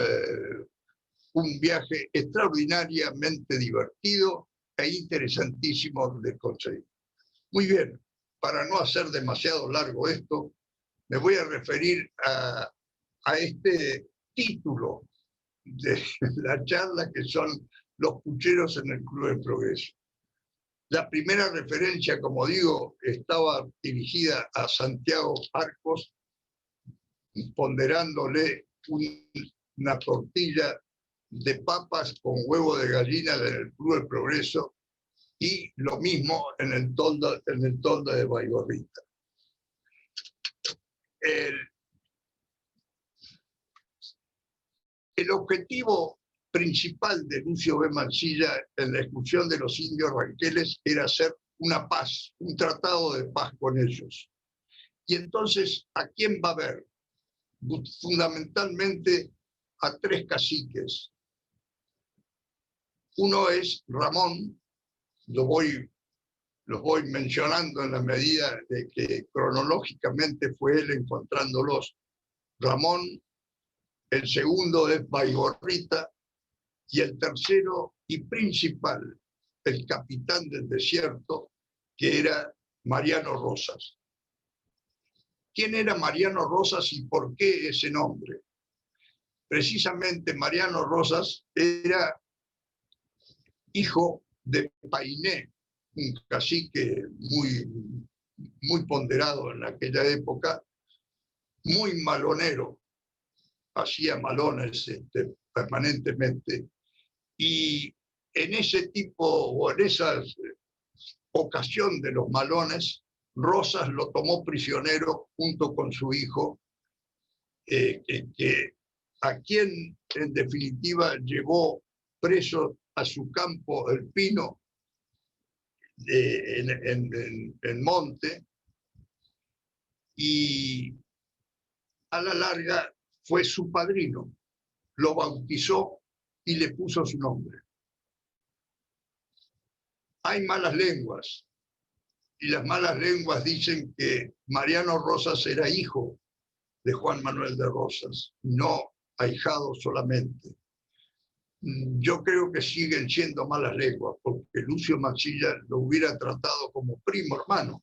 viaje extraordinariamente divertido e interesantísimo de conseguir. Muy bien, para no hacer demasiado largo esto, me voy a referir a este título de la charla, que son los pucheros en el Club del Progreso. La primera referencia, como digo, estaba dirigida a Santiago Arcos, ponderándole una tortilla de papas con huevo de gallina del Club del Progreso, y lo mismo en el toldo de Baigorrita. El objetivo principal de Lucio B. Mansilla en la excursión de los indios ranqueles era hacer una paz, un tratado de paz con ellos. Y entonces, ¿a quién va a ver? Fundamentalmente a 3 caciques. Uno es Ramón, los voy mencionando en la medida de que cronológicamente fue él encontrándolos. Ramón, el segundo es Baigorrita, y el tercero y principal, el capitán del desierto, que era Mariano Rosas. ¿Quién era Mariano Rosas y por qué ese nombre? Precisamente Mariano Rosas era hijo de Painé, un cacique muy ponderado en aquella época, muy malonero, hacía malones permanentemente, y en ese tipo o en esa ocasión de los malones, Rosas lo tomó prisionero junto con su hijo, a quien en definitiva llevó preso a su campo El Pino, en Monte, y a la larga fue su padrino, lo bautizó y le puso su nombre. Hay malas lenguas, y las malas lenguas dicen que Mariano Rosas era hijo de Juan Manuel de Rosas, no ahijado solamente. Yo creo que siguen siendo malas lenguas, porque Lucio Mansilla lo hubiera tratado como primo hermano,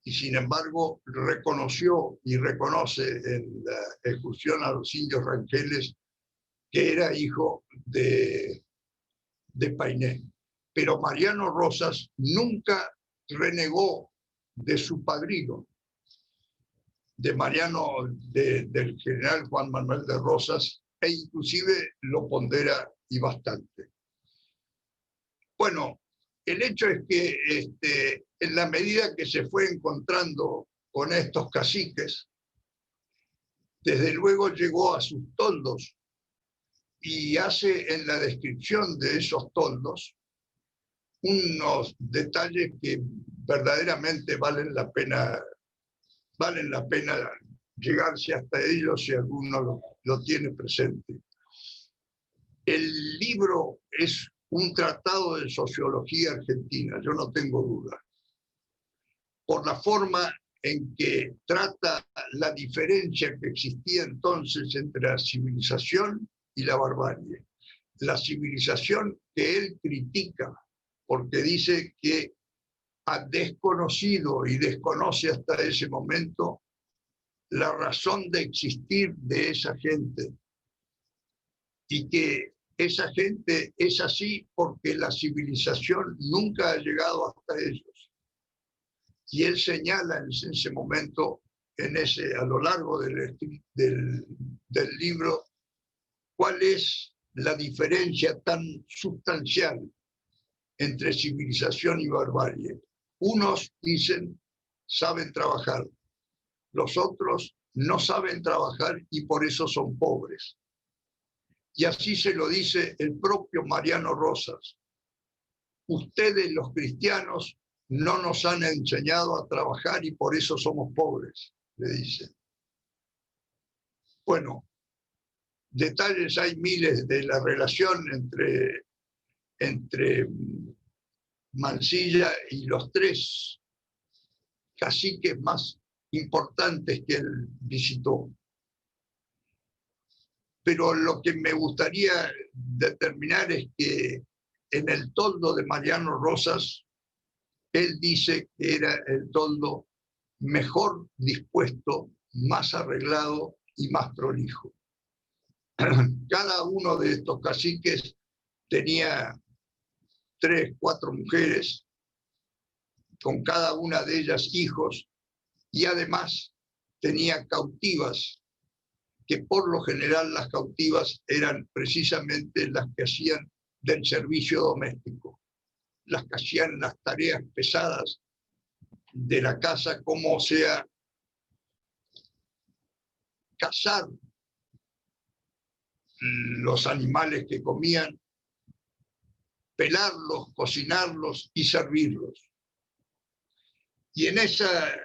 y sin embargo reconoció y reconoce en la excursión a los indios ranqueles que era hijo de Painé. Pero Mariano Rosas nunca renegó de su padrino, del general Juan Manuel de Rosas, e inclusive lo pondera y bastante. Bueno, el hecho es que en la medida que se fue encontrando con estos caciques, desde luego llegó a sus toldos y hace en la descripción de esos toldos unos detalles que verdaderamente valen la pena llegarse hasta ellos si alguno lo tiene presente. El libro es un tratado de sociología argentina, yo no tengo duda, por la forma en que trata la diferencia que existía entonces entre la civilización y la barbarie. La civilización que él critica, porque dice que ha desconocido y desconoce hasta ese momento la razón de existir de esa gente, y que esa gente es así porque la civilización nunca ha llegado hasta ellos. Y él señala en ese momento, a lo largo del libro, cuál es la diferencia tan sustancial entre civilización y barbarie. Unos dicen, saben trabajar, los otros no saben trabajar y por eso son pobres. Y así se lo dice el propio Mariano Rosas. Ustedes, los cristianos, no nos han enseñado a trabajar y por eso somos pobres, le dice. Bueno, detalles hay miles de la relación entre Mansilla y los tres caciques más importantes que él visitó. Pero lo que me gustaría determinar es que en el toldo de Mariano Rosas, él dice que era el toldo mejor dispuesto, más arreglado y más prolijo. Cada uno de estos caciques tenía 3, 4 mujeres, con cada una de ellas hijos, y además tenía cautivas, que por lo general las cautivas eran precisamente las que hacían del servicio doméstico, las que hacían las tareas pesadas de la casa, como sea cazar los animales que comían, pelarlos, cocinarlos y servirlos. Y en esa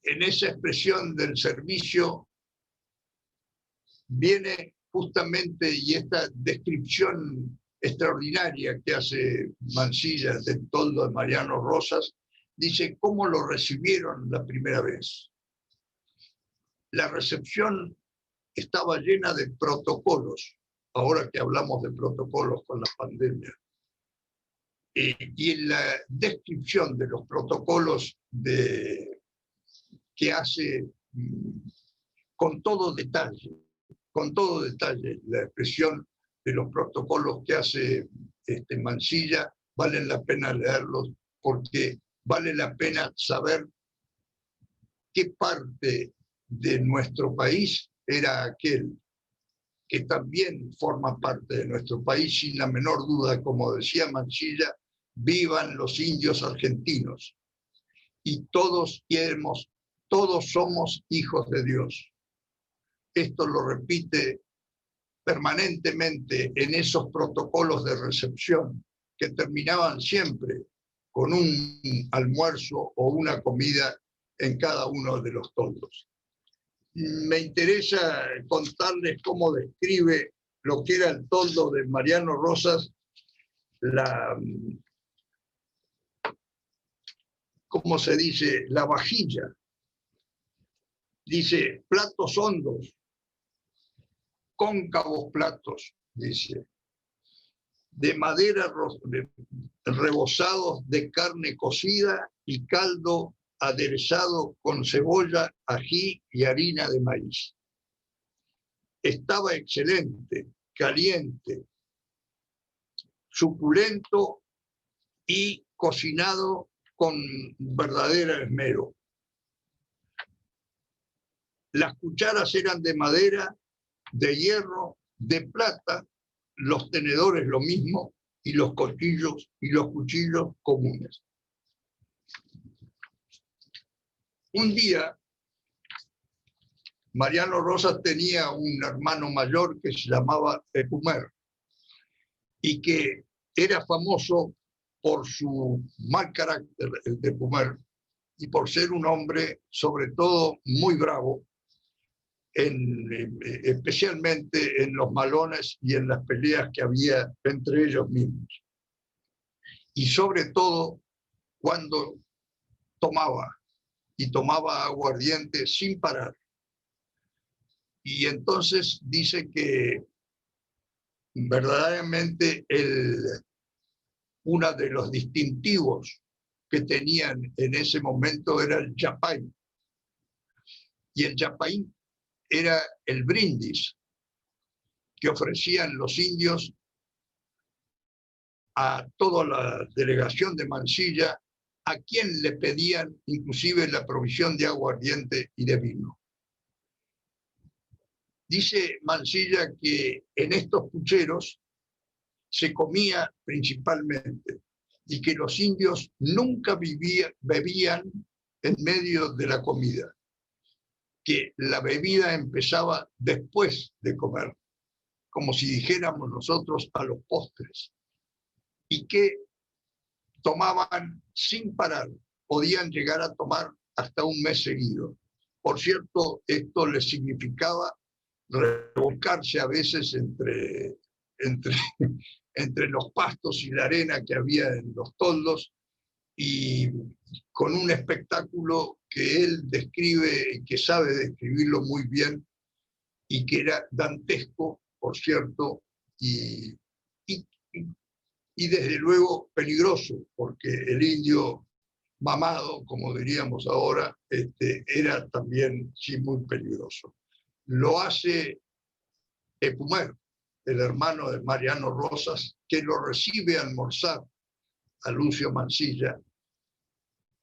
expresión del servicio viene justamente, y esta descripción extraordinaria que hace Mansilla del toldo de Mariano Rosas, dice cómo lo recibieron la primera vez. La recepción estaba llena de protocolos, ahora que hablamos de protocolos con la pandemia. Y en la descripción de los protocolos que hace con todo detalle, la expresión de los protocolos que hace Mansilla, vale la pena leerlos, porque vale la pena saber qué parte de nuestro país era aquel que también forma parte de nuestro país, sin la menor duda, como decía Mansilla, vivan los indios argentinos. Y todos somos hijos de Dios. Esto lo repite permanentemente en esos protocolos de recepción que terminaban siempre con un almuerzo o una comida en cada uno de los toldos. Me interesa contarles cómo describe lo que era el toldo de Mariano Rosas, ¿cómo se dice? La vajilla. Dice, platos hondos, cóncavos platos, dice, de madera rebozados de carne cocida y caldo aderezado con cebolla, ají y harina de maíz. Estaba excelente, caliente, suculento y cocinado con verdadero esmero. Las cucharas eran de madera, de hierro, de plata, los tenedores lo mismo, y los cuchillos comunes. Un día, Mariano Rosas tenía un hermano mayor que se llamaba Epumer y que era famoso por su mal carácter, el de Epumer, y por ser un hombre, sobre todo, muy bravo, especialmente en los malones y en las peleas que había entre ellos mismos. Y sobre todo, cuando tomaba aguardiente sin parar. Y entonces dice que verdaderamente uno de los distintivos que tenían en ese momento era el yapay. Y el yapay era el brindis que ofrecían los indios a toda la delegación de Mansilla, a quien le pedían inclusive la provisión de aguardiente y de vino. Dice Mansilla que en estos pucheros se comía principalmente y que los indios nunca bebían en medio de la comida, que la bebida empezaba después de comer, como si dijéramos nosotros a los postres, y que tomaban sin parar, podían llegar a tomar hasta un mes seguido. Por cierto, esto les significaba revolcarse a veces entre los pastos y la arena que había en los toldos, y con un espectáculo que él describe y que sabe describirlo muy bien, y que era dantesco, por cierto, y desde luego peligroso, porque el indio mamado, como diríamos ahora, era también sí muy peligroso. Lo hace Epumer, el hermano de Mariano Rosas, que lo recibe a almorzar a Lucio Mansilla.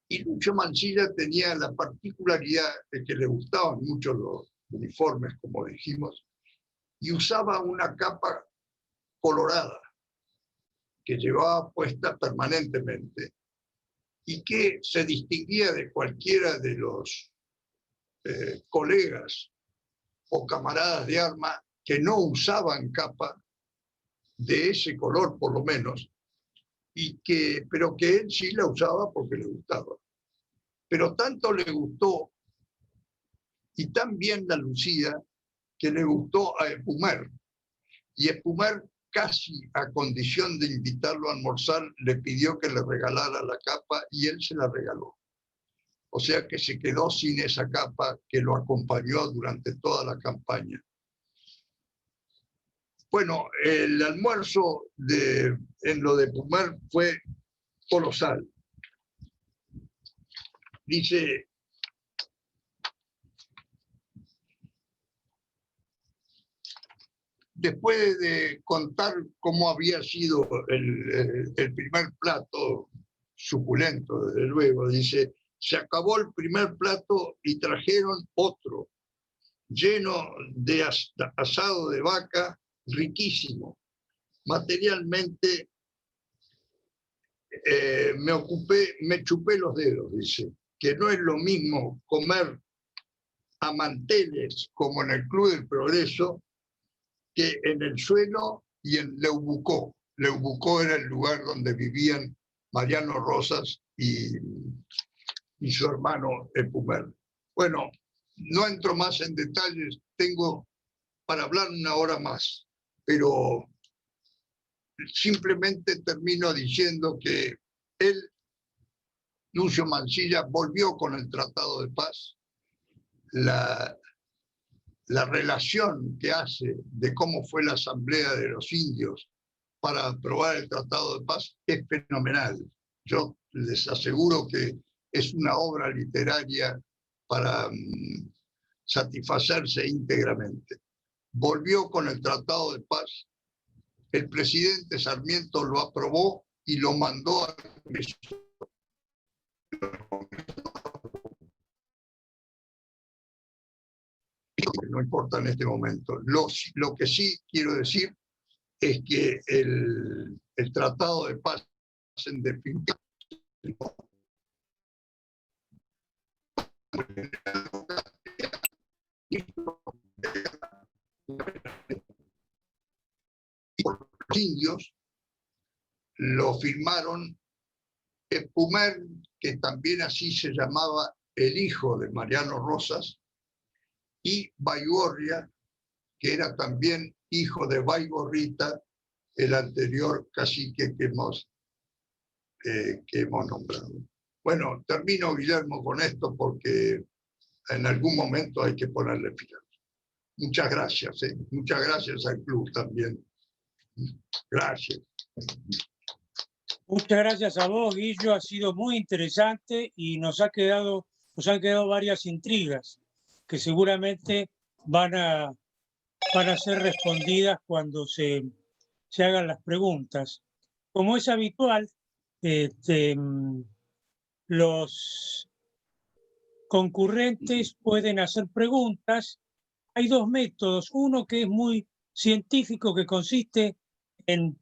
Y Lucio Mansilla tenía la particularidad de que le gustaban mucho los uniformes, como dijimos, y usaba una capa colorada que llevaba puesta permanentemente y que se distinguía de cualquiera de los colegas o camaradas de arma que no usaban capa de ese color, por lo menos, pero que él sí la usaba porque le gustaba. Pero tanto le gustó y tan bien la lucía que le gustó a Epumer. Y Epumer, casi a condición de invitarlo a almorzar, le pidió que le regalara la capa y él se la regaló. O sea que se quedó sin esa capa que lo acompañó durante toda la campaña. Bueno, el almuerzo en lo de Epumer fue colosal. Dice, después de contar cómo había sido el primer plato, suculento desde luego, dice, se acabó el primer plato y trajeron otro, lleno de asado de vaca, riquísimo. Materialmente me chupé los dedos, dice, que no es lo mismo comer a manteles como en el Club del Progreso que en el suelo y en Leubucó. Leubucó era el lugar donde vivían Mariano Rosas y su hermano Epumer. Bueno, no entro más en detalles, tengo para hablar una hora más, pero simplemente termino diciendo que él, Lucio Mansilla, volvió con el Tratado de Paz. La relación que hace de cómo fue la Asamblea de los Indios para aprobar el Tratado de Paz es fenomenal. Yo les aseguro que es una obra literaria para satisfacerse íntegramente. Volvió con el Tratado de Paz, el presidente Sarmiento lo aprobó y lo mandó a no importa en este momento. Lo que sí quiero decir es que el Tratado de Paz en definitiva. Por los indios lo firmaron Espumer, que también así se llamaba el hijo de Mariano Rosas, y Baigorria, que era también hijo de Baigorrita, el anterior cacique que hemos nombrado. Bueno, termino, Guillermo, con esto porque en algún momento hay que ponerle final. Muchas gracias, muchas gracias al club también. Gracias. Muchas gracias a vos, Guillo. Ha sido muy interesante y nos han quedado varias intrigas que seguramente van a ser respondidas cuando se hagan las preguntas. Como es habitual, los concurrentes pueden hacer preguntas. Hay dos métodos. Uno que es muy científico, que consiste en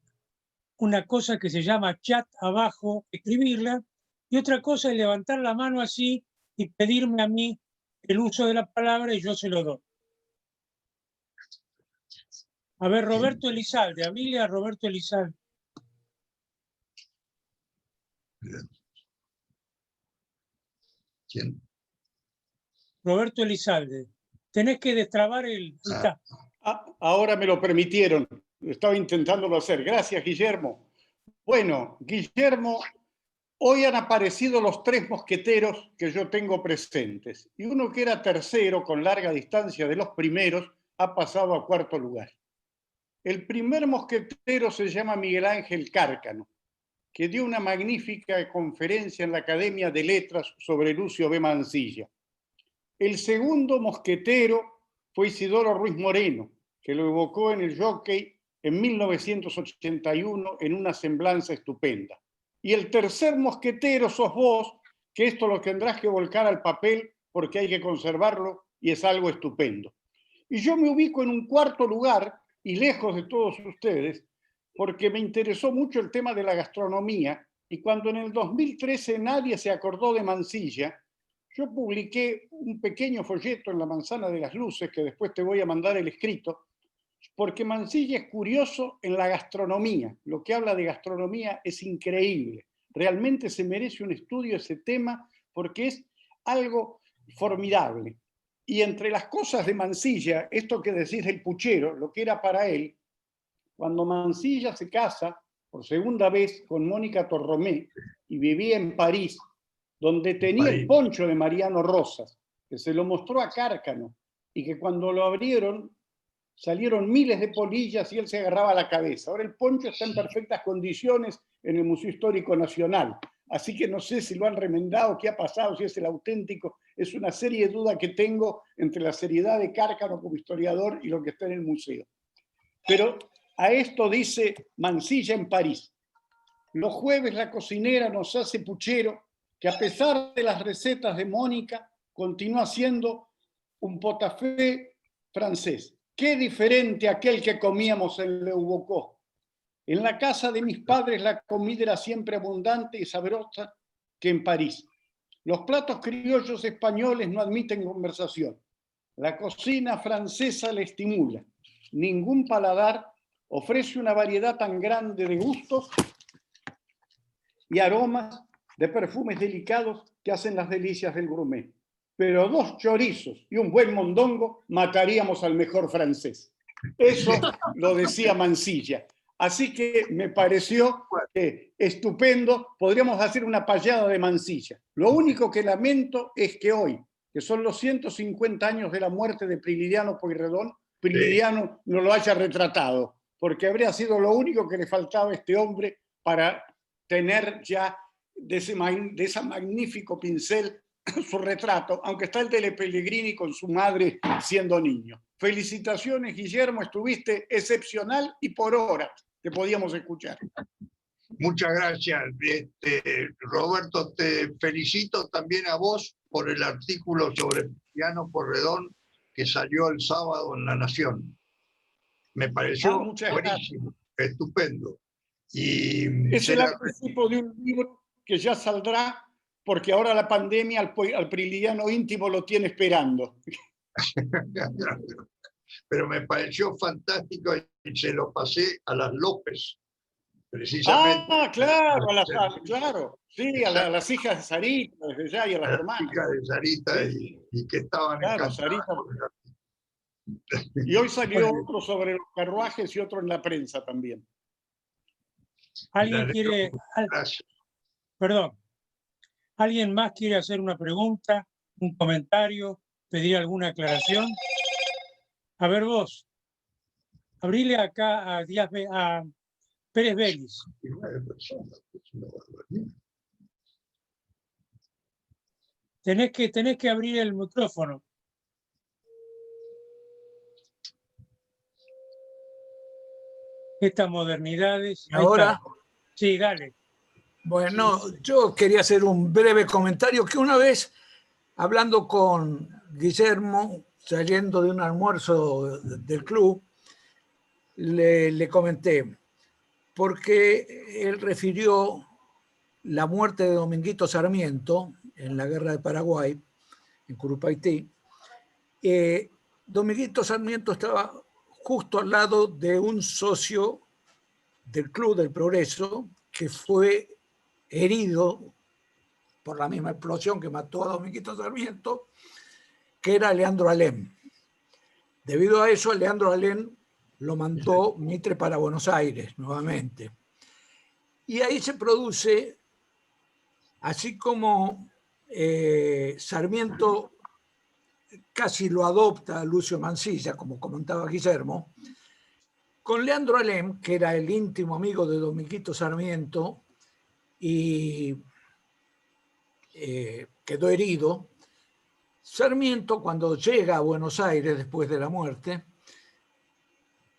una cosa que se llama chat abajo, escribirla, y otra cosa es levantar la mano así y pedirme a mí el uso de la palabra y yo se lo doy. A ver, Roberto Elizalde, abrile a Roberto Elizalde. ¿Quién? Roberto Elizalde. Tenés que destrabar el... Ahora me lo permitieron. Estaba intentándolo hacer. Gracias, Guillermo. Bueno, Guillermo, hoy han aparecido los 3 mosqueteros que yo tengo presentes. Y uno que era tercero, con larga distancia de los primeros, ha pasado a 4º lugar. El primer mosquetero se llama Miguel Ángel Cárcano, que dio una magnífica conferencia en la Academia de Letras sobre Lucio B. Mansilla. El segundo mosquetero fue Isidoro Ruiz Moreno, que lo evocó en el Jockey en 1981 en una semblanza estupenda. Y el tercer mosquetero sos vos, que esto lo tendrás que volcar al papel porque hay que conservarlo y es algo estupendo. Y yo me ubico en un 4º lugar y lejos de todos ustedes porque me interesó mucho el tema de la gastronomía y cuando en el 2013 nadie se acordó de Mansilla, yo publiqué un pequeño folleto en La Manzana de las Luces, que después te voy a mandar el escrito, porque Mansilla es curioso en la gastronomía. Lo que habla de gastronomía es increíble. Realmente se merece un estudio ese tema porque es algo formidable. Y entre las cosas de Mansilla, esto que decís del puchero, lo que era para él, cuando Mansilla se casa por segunda vez con Mónica Torromé y vivía en París, donde tenía el poncho de Mariano Rosas, que se lo mostró a Cárcano, y que cuando lo abrieron salieron miles de polillas y él se agarraba la cabeza. Ahora el poncho está en perfectas condiciones en el Museo Histórico Nacional, así que no sé si lo han remendado, qué ha pasado, si es el auténtico. Es una serie de dudas que tengo entre la seriedad de Cárcano como historiador y lo que está en el museo. Pero a esto dice Mansilla en París: los jueves la cocinera nos hace puchero, que a pesar de las recetas de Mónica, continúa siendo un potafé francés. Qué diferente aquel que comíamos en Le Bocaux. En la casa de mis padres la comida era siempre abundante y sabrosa que en París. Los platos criollos españoles no admiten conversación. La cocina francesa le estimula. Ningún paladar ofrece una variedad tan grande de gustos y aromas, de perfumes delicados que hacen las delicias del gourmet. Pero 2 chorizos y un buen mondongo mataríamos al mejor francés. Eso lo decía Mansilla. Así que me pareció estupendo. Podríamos hacer una payada de Mansilla. Lo único que lamento es que hoy, que son los 150 años de la muerte de Prilidiano Pueyrredón, Prilidiano no lo haya retratado, porque habría sido lo único que le faltaba a este hombre para tener ya de ese magnífico pincel su retrato, aunque está el de Le Pellegrini con su madre siendo niño. Felicitaciones, Guillermo, estuviste excepcional y por horas te podíamos escuchar. Muchas gracias, Roberto. Te felicito también a vos por el artículo sobre Prilidiano Pueyrredón que salió el sábado en La Nación. Me pareció buenísimo, estupendo. Y Es el anticipo de un libro que ya saldrá, porque ahora la pandemia al Prilidiano íntimo lo tiene esperando. Pero me pareció fantástico y se lo pasé a las López, precisamente. Ah, claro, claro. Sí, a las hijas de Sarita, desde ya, y a las hermanas. Hijas de Sarita Sí, y que estaban claro, encantadas. Sarita. Y hoy salió otro sobre los carruajes y otro en la prensa también. ¿Alguien quiere, perdón, alguien más quiere hacer una pregunta, un comentario, pedir alguna aclaración? A ver vos, abrile acá a Pérez Vélez. Tenés que abrir el micrófono. Estas modernidades. Ahora, sí, dale. Bueno, yo quería hacer un breve comentario que una vez, hablando con Guillermo, saliendo de un almuerzo del club, le comenté, porque él refirió la muerte de Dominguito Sarmiento en la guerra de Paraguay, en Curupaití. Dominguito Sarmiento estaba justo al lado de un socio del Club del Progreso que fue herido por la misma explosión que mató a Dominguito Sarmiento, que era Leandro Alem. Debido a eso, Leandro Alem lo mandó Mitre para Buenos Aires nuevamente. Y ahí se produce, así como Sarmiento casi lo adopta a Lucio Mansilla, como comentaba Guillermo, con Leandro Alem, que era el íntimo amigo de Dominguito Sarmiento y quedó herido, Sarmiento, cuando llega a Buenos Aires después de la muerte,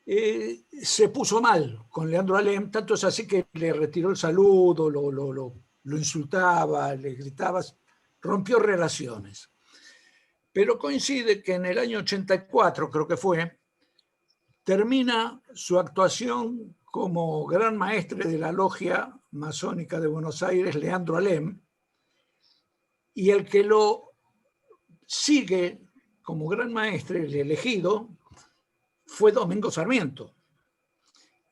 se puso mal con Leandro Alem, tanto es así que le retiró el saludo, lo insultaba, le gritaba, rompió relaciones. Pero coincide que en el año 84, creo que fue, termina su actuación como gran maestre de la logia masónica de Buenos Aires, Leandro Alem, y el que lo sigue como gran maestre, el elegido, fue Domingo Sarmiento.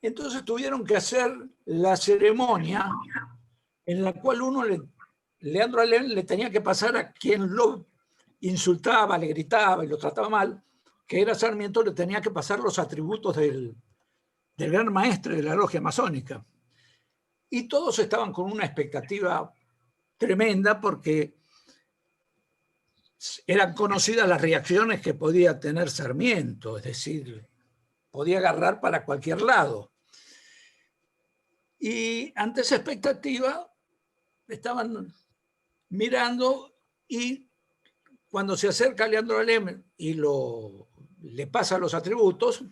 Entonces tuvieron que hacer la ceremonia en la cual Leandro Alem le tenía que pasar a quien lo insultaba, le gritaba y lo trataba mal, que era Sarmiento, le tenía que pasar los atributos del gran maestre de la logia masónica. Y todos estaban con una expectativa tremenda porque eran conocidas las reacciones que podía tener Sarmiento, es decir, podía agarrar para cualquier lado. Y ante esa expectativa estaban mirando y cuando se acerca Leandro Alem y le pasa los atributos,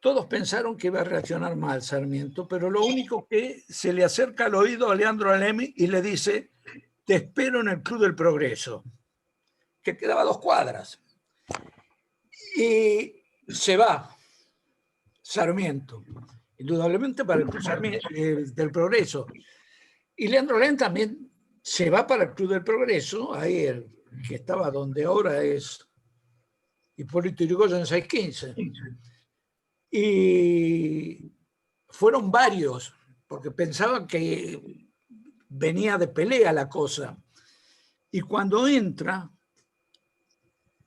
todos pensaron que iba a reaccionar mal Sarmiento, pero lo único que se le acerca al oído a Leandro Alem y le dice: te espero en el Club del Progreso, que quedaba a 2 cuadras. Y se va Sarmiento, indudablemente para el Club del Progreso. Y Leandro Alem también se va para el Club del Progreso, ahí que estaba donde ahora es Hipólito Yrigoyen 615. Y fueron varios, porque pensaban que venía de pelea la cosa. Y cuando entra,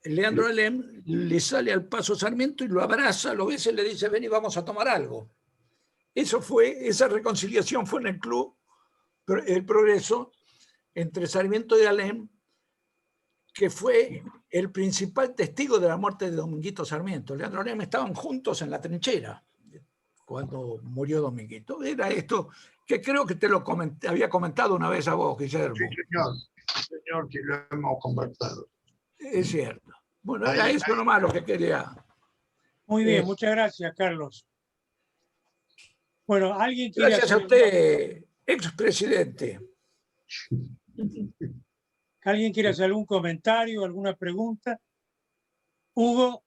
Leandro Alem le sale al paso Sarmiento y lo abraza, lo besa y le dice: ven y vamos a tomar algo. Esa reconciliación fue en el Club El Progreso entre Sarmiento y Alem, que fue el principal testigo de la muerte de Dominguito Sarmiento. Leandro Alem estaban juntos en la trinchera cuando murió Dominguito. Era esto que creo que te lo había comentado una vez a vos, Guillermo. Sí, señor, que lo hemos conversado. Es cierto. Bueno, era eso nomás lo que quería. Muy bien, muchas gracias, Carlos. Bueno, ¿alguien quiere Gracias a usted, expresidente. ¿Alguien quiere hacer algún comentario, alguna pregunta? Hugo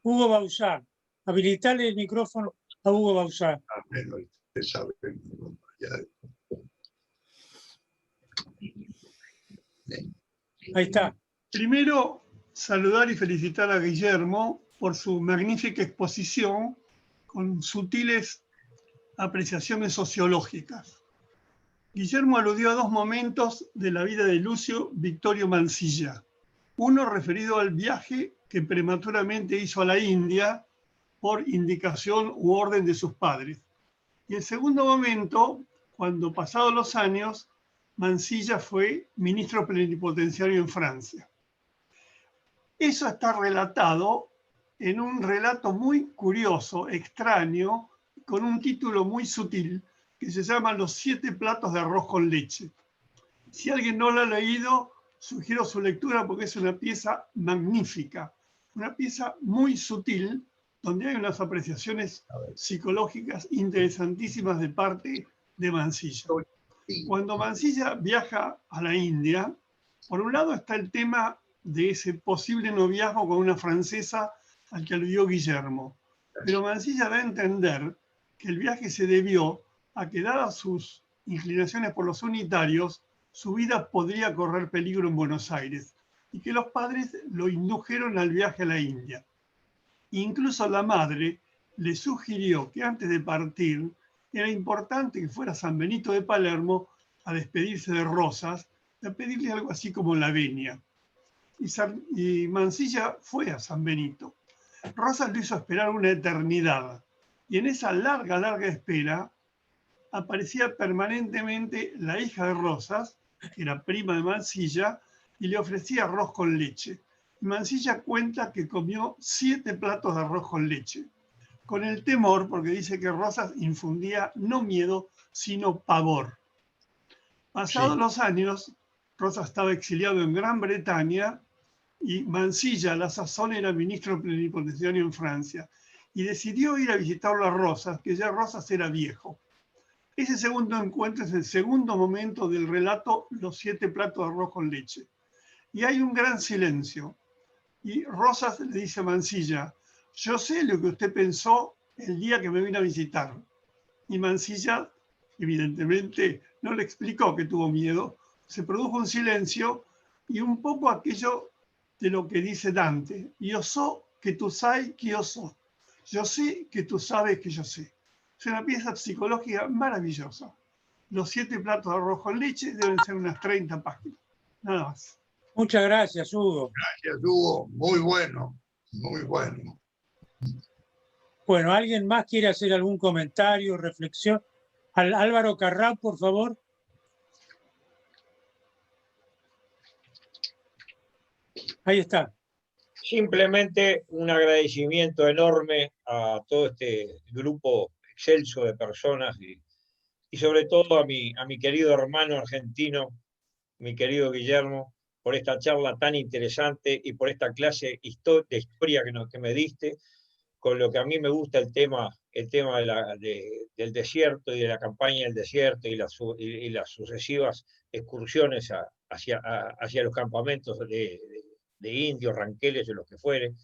Bauzá, habilitale el micrófono. a Hugo Bauzá. Menos, usted sabe, Ahí está. Primero, saludar y felicitar a Guillermo por su magnífica exposición con sutiles apreciaciones sociológicas. Guillermo aludió a dos momentos de la vida de Lucio Victorio Mansilla. Uno referido al viaje que prematuramente hizo a la India por indicación u orden de sus padres. Y el segundo momento, cuando pasados los años, Mansilla fue ministro plenipotenciario en Francia. Eso está relatado en un relato muy curioso, extraño, con un título muy sutil, que se llama Los 7 platos de arroz con leche. Si alguien no lo ha leído, sugiero su lectura porque es una pieza magnífica, una pieza muy sutil, donde hay unas apreciaciones psicológicas interesantísimas de parte de Mansilla. Cuando Mansilla viaja a la India, por un lado está el tema de ese posible noviazgo con una francesa al que aludió Guillermo, pero Mansilla da a entender que el viaje se debió a que, dadas sus inclinaciones por los unitarios, su vida podría correr peligro en Buenos Aires y que los padres lo indujeron al viaje a la India. Incluso la madre le sugirió que antes de partir era importante que fuera a San Benito de Palermo a despedirse de Rosas, a pedirle algo así como la venia. Y Mansilla fue a San Benito. Rosas lo hizo esperar una eternidad y en esa larga espera aparecía permanentemente la hija de Rosas, que era prima de Mansilla, y le ofrecía arroz con leche. Mansilla cuenta que comió 7 platos de arroz con leche, con el temor, porque dice que Rosas infundía no miedo, sino pavor. Pasados los años, Rosas estaba exiliado en Gran Bretaña y Mansilla, a la sazón, era ministro plenipotenciario en Francia, y decidió ir a visitarlo a Rosas, que ya Rosas era viejo. Ese segundo encuentro es el segundo momento del relato Los 7 platos de arroz con leche. Y hay un gran silencio. Y Rosas le dice a Mansilla, yo sé lo que usted pensó el día que me vino a visitar. Y Mansilla, evidentemente, no le explicó que tuvo miedo. Se produjo un silencio y un poco aquello de lo que dice Dante. Yo so que tú sabes que yo so. Yo sé que tú sabes que yo sé. Es una pieza psicológica maravillosa. Los 7 platos de arroz con leche deben ser unas 30 páginas. Nada más. Muchas gracias, Hugo. Gracias, Hugo. Muy bueno, muy bueno. Bueno, ¿alguien más quiere hacer algún comentario, reflexión? Álvaro Carrá, por favor. Ahí está. Simplemente un agradecimiento enorme a todo este grupo excelso de personas y sobre todo a mi querido hermano argentino, mi querido Guillermo, por esta charla tan interesante y por esta clase de historia que me diste, con lo que a mí me gusta el tema del desierto y de la campaña del desierto y las sucesivas excursiones hacia los campamentos de indios, ranqueles, de los que fuere.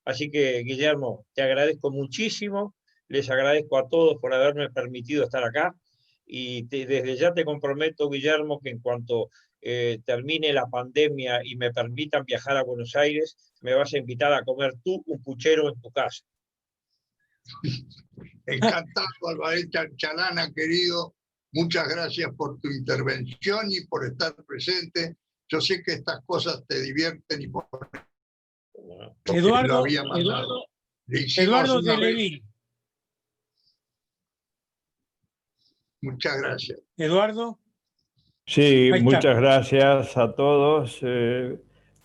Así que, Guillermo, te agradezco muchísimo, les agradezco a todos por haberme permitido estar acá, y desde ya te comprometo, Guillermo, que en cuanto termine la pandemia y me permitan viajar a Buenos Aires, me vas a invitar a comer tú un puchero en tu casa. Encantado, Álvarez Chalana, querido. Muchas gracias por tu intervención y por estar presente. Yo sé que estas cosas te divierten y por Eduardo de Leville. Muchas gracias. Eduardo. Sí, muchas gracias a todos.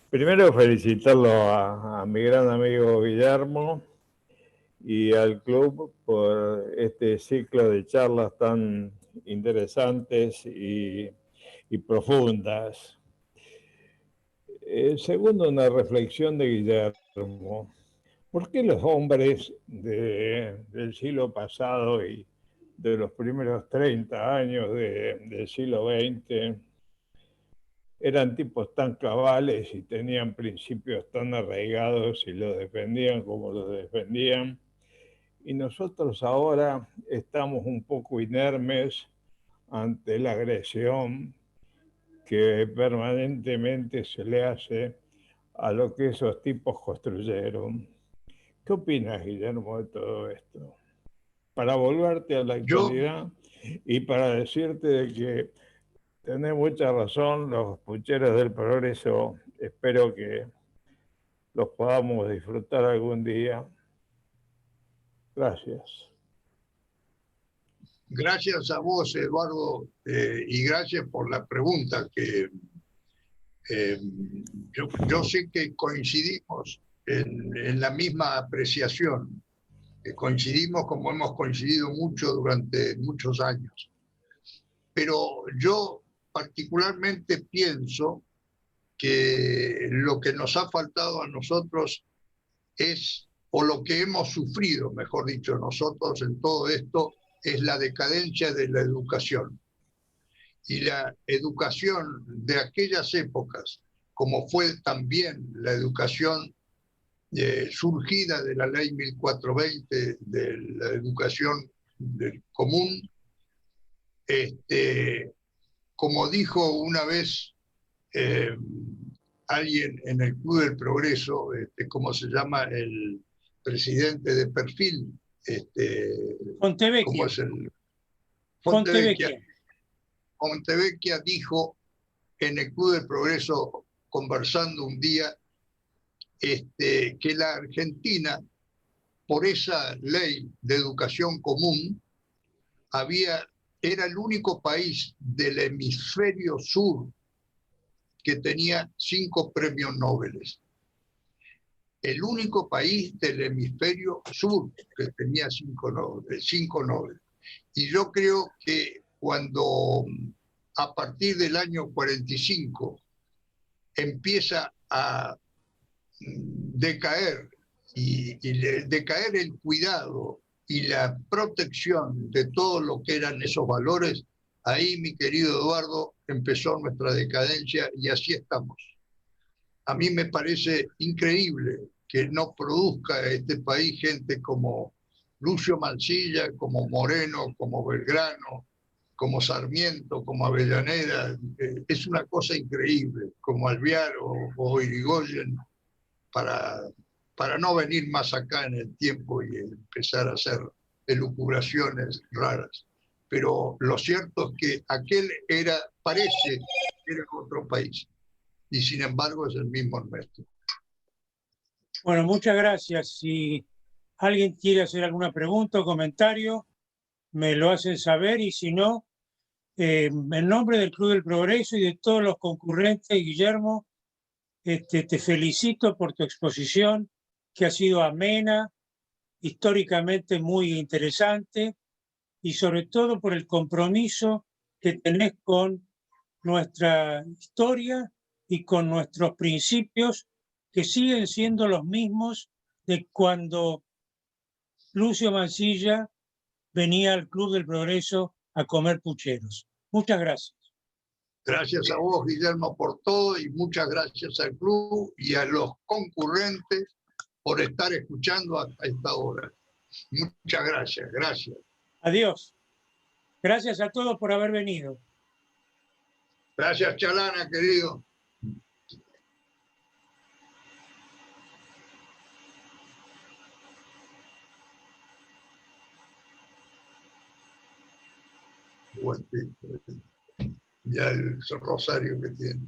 Primero felicitarlo a mi gran amigo Guillermo y al club por este ciclo de charlas tan interesantes y profundas. Segundo, una reflexión de Guillermo. ¿Por qué los hombres del siglo pasado y de los primeros 30 años del siglo XX eran tipos tan cabales y tenían principios tan arraigados y los defendían como los defendían? y nosotros ahora estamos un poco inermes ante la agresión que permanentemente se le hace a lo que esos tipos construyeron. ¿Qué opinas, Guillermo, de todo esto? Para volverte a la Yo, actualidad y para decirte de que tenés mucha razón, los pucheros del progreso, espero que los podamos disfrutar algún día. Gracias. gracias a vos, Eduardo, y gracias por la pregunta que yo sé que coincidimos en la misma apreciación, que coincidimos como hemos coincidido mucho durante muchos años. Pero yo particularmente pienso que lo que nos ha faltado a nosotros es, o lo que hemos sufrido, mejor dicho, nosotros en todo esto, es la decadencia de la educación. Y la educación de aquellas épocas, como fue también la educación surgida de la ley 1420, de la educación común, como dijo una vez alguien en el Club del Progreso, ¿cómo se llama? El presidente de perfil, ¿cómo Fontevecchia. es el? Fontevecchia. Fontevecchia dijo en el Club del Progreso, conversando un día, que la Argentina, por esa ley de educación común, era el único país del hemisferio sur que tenía 5 premios Nobel. El único país del hemisferio sur que tenía 5 Nobel. Y yo creo que cuando a partir del año 45 empieza a decaer y decaer el cuidado y la protección de todo lo que eran esos valores, ahí, mi querido Eduardo, empezó nuestra decadencia y así estamos. A mí me parece increíble que no produzca este país gente como Lucio Mansilla, como Moreno, como Belgrano, como Sarmiento, como Avellaneda. Es una cosa increíble, como Alvear o Irigoyen, para no venir más acá en el tiempo y empezar a hacer elucubraciones raras. Pero lo cierto es que aquel parece que era otro país, y sin embargo es el mismo nuestro. Bueno, muchas gracias. Si alguien quiere hacer alguna pregunta o comentario, me lo hacen saber, y si no, en nombre del Club del Progreso y de todos los concurrentes, Guillermo, te felicito por tu exposición, que ha sido amena, históricamente muy interesante, y sobre todo por el compromiso que tenés con nuestra historia y con nuestros principios, que siguen siendo los mismos de cuando Lucio Mansilla venía al Club del Progreso a comer pucheros. Muchas gracias. Gracias a vos, Guillermo, por todo, y muchas gracias al club y a los concurrentes por estar escuchando hasta esta hora. Muchas gracias, gracias. Adiós. Gracias a todos por haber venido. Gracias, Chalana, querido. Buen tipo. Ya el rosario que tiene.